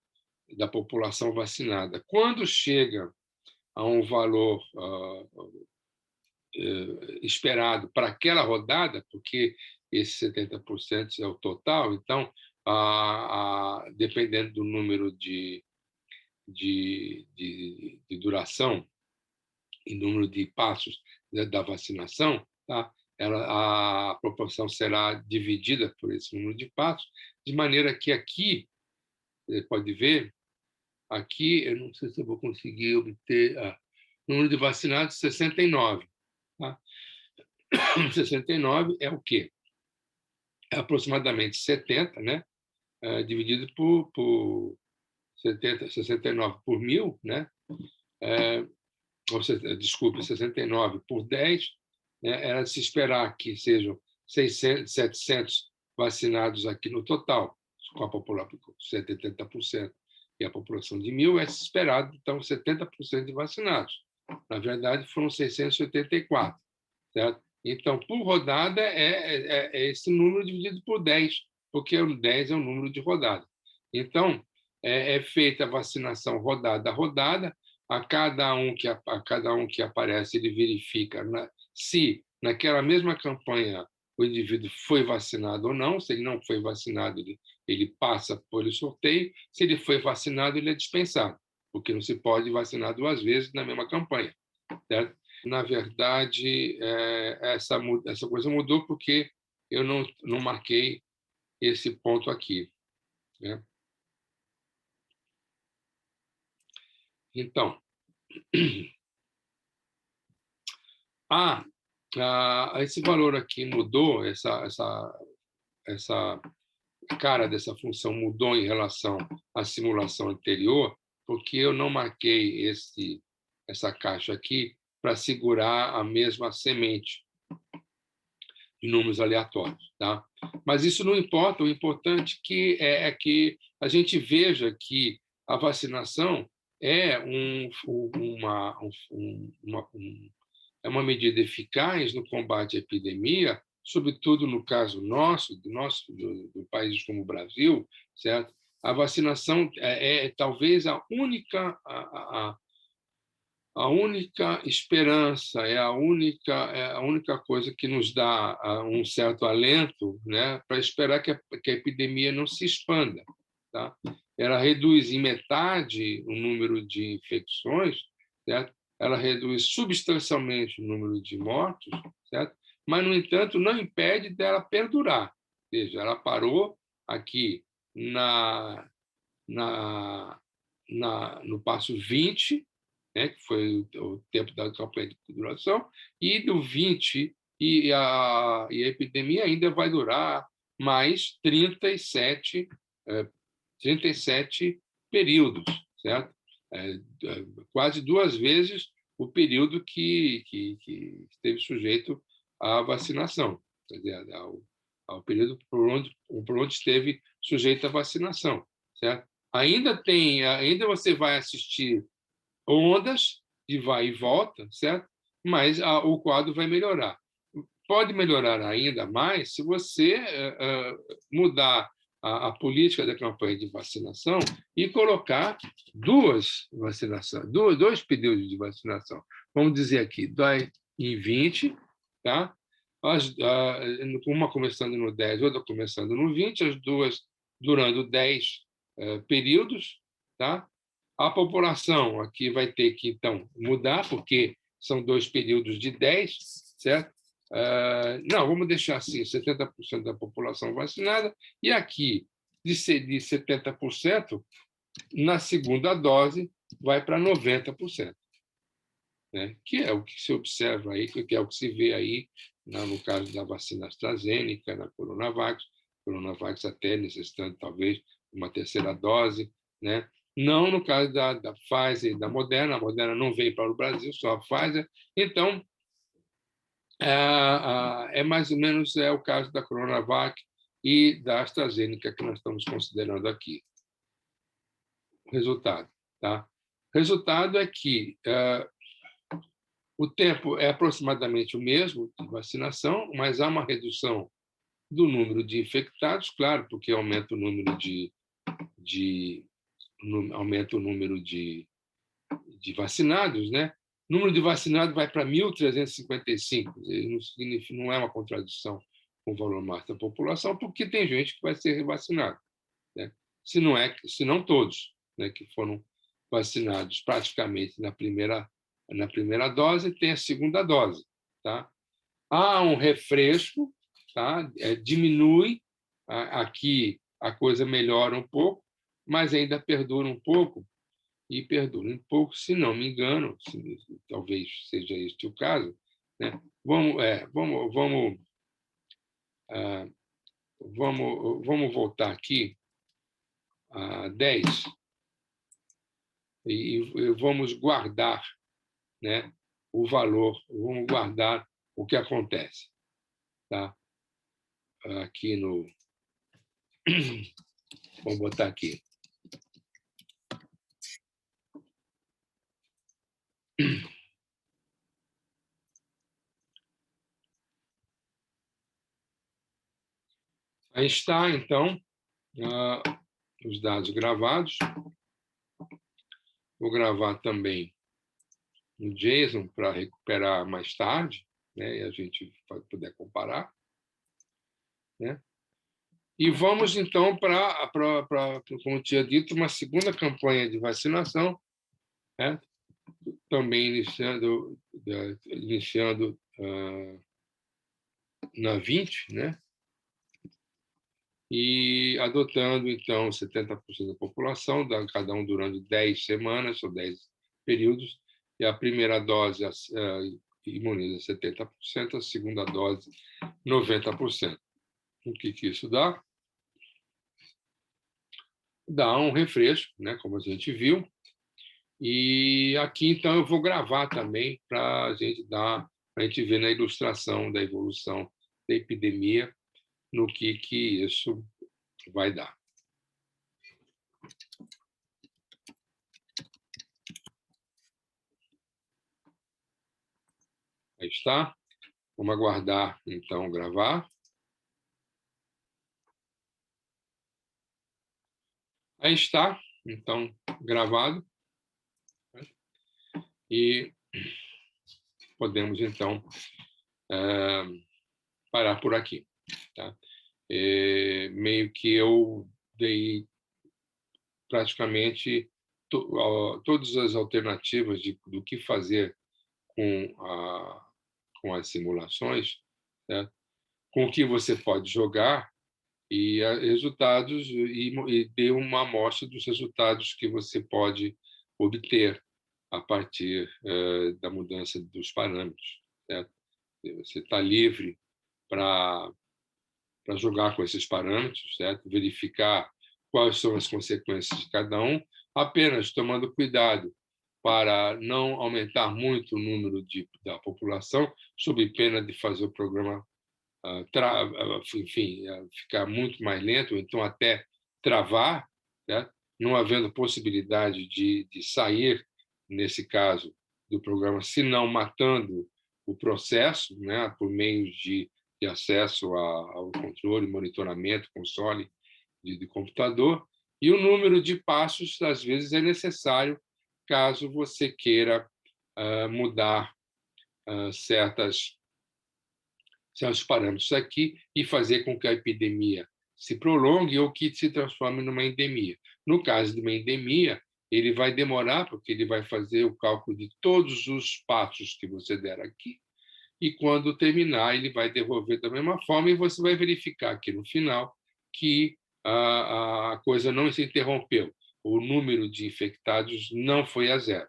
da população vacinada. Quando chega a um valor esperado para aquela rodada, porque esse 70% é o total, então, dependendo do número de duração e número de passos da vacinação, tá? A proporção será dividida por esse número de passos, de maneira que aqui, você pode ver, aqui, eu não sei se eu vou conseguir obter número de vacinados, 69. Tá? 69 é o quê? É aproximadamente 70, né? Dividido por 70, 69 por 1.000, né? Desculpe, 69 por 10, né? Era de se esperar que sejam 600, 700 vacinados aqui no total, com a população, 70%. e a população de 1.000, é esperado, então, 70% de vacinados. Na verdade, foram 684, certo? Então, por rodada, é esse número dividido por 10, porque o 10 é o número de rodada. Então, é feita a vacinação rodada a rodada, a cada um que aparece, ele verifica se, naquela mesma campanha, o indivíduo foi vacinado ou não. Se ele não foi vacinado, ele passa por sorteio. Se ele foi vacinado, ele é dispensado, porque não se pode vacinar 2 vezes na mesma campanha, certo? Na verdade, essa coisa mudou porque eu não marquei esse ponto aqui, né? Então, esse valor aqui mudou, essa cara dessa função mudou em relação à simulação anterior, porque eu não marquei essa caixa aqui para segurar a mesma semente de números aleatórios, tá? Mas isso não importa, o importante é que a gente veja que a vacinação é é uma medida eficaz no combate à epidemia, sobretudo no caso do país como o Brasil, certo? A vacinação é talvez a única esperança, é a única coisa que nos dá um certo alento, né, para esperar que a epidemia não se expanda, tá? Ela reduz em metade o número de infecções, certo? Ela reduz substancialmente o número de mortos, certo? Mas, no entanto, não impede dela perdurar. Ou seja, ela parou aqui na, no passo 20, né, que foi o tempo da campanha de duração, e do 20, e a epidemia ainda vai durar mais 37 períodos, certo? Quase 2 vezes o período que esteve sujeito à vacinação, quer dizer, ao período por onde esteve sujeito à vacinação, certo? Ainda você vai assistir ondas de vai e volta, certo? Mas o quadro vai melhorar. Pode melhorar ainda mais se você mudar a política da campanha de vacinação e colocar dois períodos de vacinação. Vamos dizer aqui, dói em 20, tá? Uma começando no 10, outra começando no 20, as duas durando 10 períodos, tá? A população aqui vai ter que, então, mudar, porque são 2 períodos de 10, certo? Não, vamos deixar assim, 70% da população vacinada, e aqui, de 70%, na segunda dose, vai para 90%, né? Que é o que se observa aí, que é o que se vê aí no caso da vacina AstraZeneca, na Coronavac até necessitando, talvez, uma terceira dose, né? Não no caso da Pfizer e da Moderna. A Moderna não veio para o Brasil, só a Pfizer. Então, mais ou menos o caso da Coronavac e da AstraZeneca que nós estamos considerando aqui. Resultado, tá? Resultado é que o tempo é aproximadamente o mesmo de vacinação, mas há uma redução do número de infectados, claro, porque aumenta o número de vacinados, né? O número de vacinados vai para 1.355, não é uma contradição com o valor máximo da população, porque tem gente que vai ser vacinada, né? Se não todos, né, que foram vacinados praticamente na primeira dose, tem a segunda dose, tá? Há um refresco, tá? Diminui, aqui a coisa melhora um pouco, mas ainda perdura um pouco, e perdura um pouco, se não me engano, talvez seja este o caso, né? Vamos voltar aqui a 10 e vamos guardar, né, o valor, vamos guardar o que acontece, tá? Aqui no... Vamos botar aqui. Aí está, então, os dados gravados. Vou gravar também no JSON para recuperar mais tarde, né, e a gente vai poder comparar, né? E vamos, então, para, como tinha dito, uma segunda campanha de vacinação, né? Também iniciando na 20, né? E adotando, então, 70% da população, cada um durante 10 semanas ou 10 períodos, e a primeira dose imuniza 70%, a segunda dose 90%. O que isso dá? Dá um refresco, né, como a gente viu, e aqui, então, eu vou gravar também para a gente ver na ilustração da evolução da epidemia, no que isso vai dar. Aí está. Vamos aguardar, então, gravar. Aí está, então, gravado. E podemos, então, parar por aqui. Tá? Meio que eu dei praticamente todas as alternativas do que fazer com as simulações, né? Com o que você pode jogar e resultados, e dei uma amostra dos resultados que você pode obter a partir da mudança dos parâmetros. Certo? Você está livre para jogar com esses parâmetros, certo? Verificar quais são as consequências de cada um, apenas tomando cuidado para não aumentar muito o número da população, sob pena de fazer o programa ficar muito mais lento, ou então até travar, né? Não havendo possibilidade de sair, nesse caso, do programa, se não matando o processo, né? Por meio de acesso ao controle, monitoramento, console de computador, e o número de passos, às vezes, é necessário caso você queira mudar certos parâmetros aqui e fazer com que a epidemia se prolongue ou que se transforme numa endemia. No caso de uma endemia, ele vai demorar, porque ele vai fazer o cálculo de todos os passos que você der aqui, e quando terminar, ele vai devolver da mesma forma, e você vai verificar aqui no final que a coisa não se interrompeu, o número de infectados não foi a zero.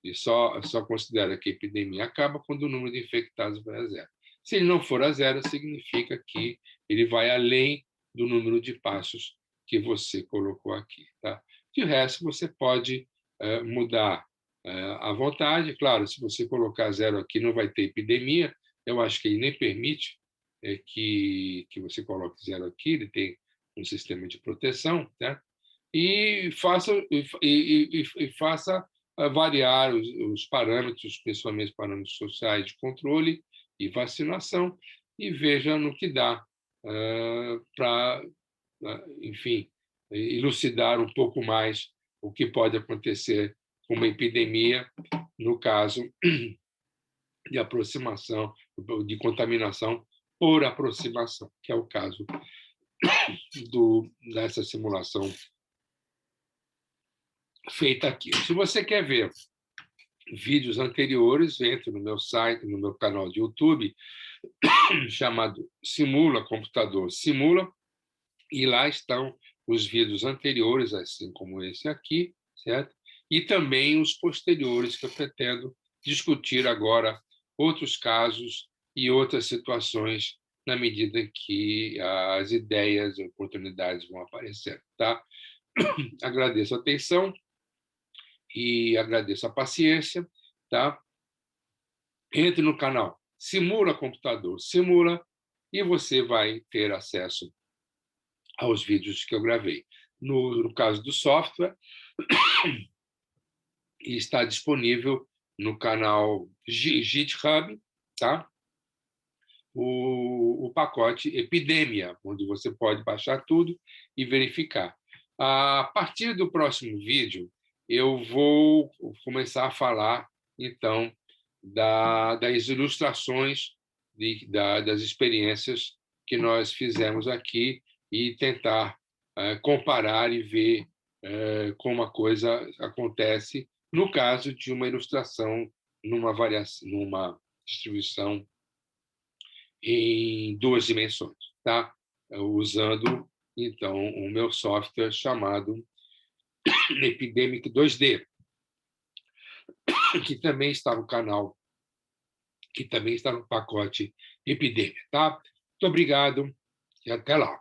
E só considera que a epidemia acaba quando o número de infectados vai a zero. Se ele não for a zero, significa que ele vai além do número de passos que você colocou aqui. Tá? De resto, você pode mudar à vontade. Claro, se você colocar zero aqui, não vai ter epidemia. Eu acho que ele nem permite que você coloque zero aqui, ele tem um sistema de proteção. Tá? E faça variar os parâmetros, principalmente os parâmetros sociais de controle e vacinação, e veja no que dá para, enfim, elucidar um pouco mais o que pode acontecer com uma epidemia, no caso de aproximação, de contaminação por aproximação, que é o caso dessa simulação feita aqui. Se você quer ver vídeos anteriores, entre no meu site, no meu canal de YouTube, chamado Simula Computador Simula, e lá estão os vídeos anteriores, assim como esse aqui, certo? E também os posteriores, que eu pretendo discutir agora outros casos e outras situações na medida que as ideias e oportunidades vão aparecendo, tá? Agradeço a atenção e agradeço a paciência, tá? Entre no canal Simula Computador Simula e você vai ter acesso aos vídeos que eu gravei. No caso do software, está disponível no canal GitHub, tá? o pacote Epidemia, onde você pode baixar tudo e verificar. A partir do próximo vídeo, eu vou começar a falar, então, das ilustrações das experiências que nós fizemos aqui e tentar comparar e ver como a coisa acontece no caso de uma ilustração numa distribuição em duas dimensões, tá? Usando, então, o meu software chamado Epidemic 2D, que também está no canal, que também está no pacote Epidemia, tá? Muito obrigado e até lá.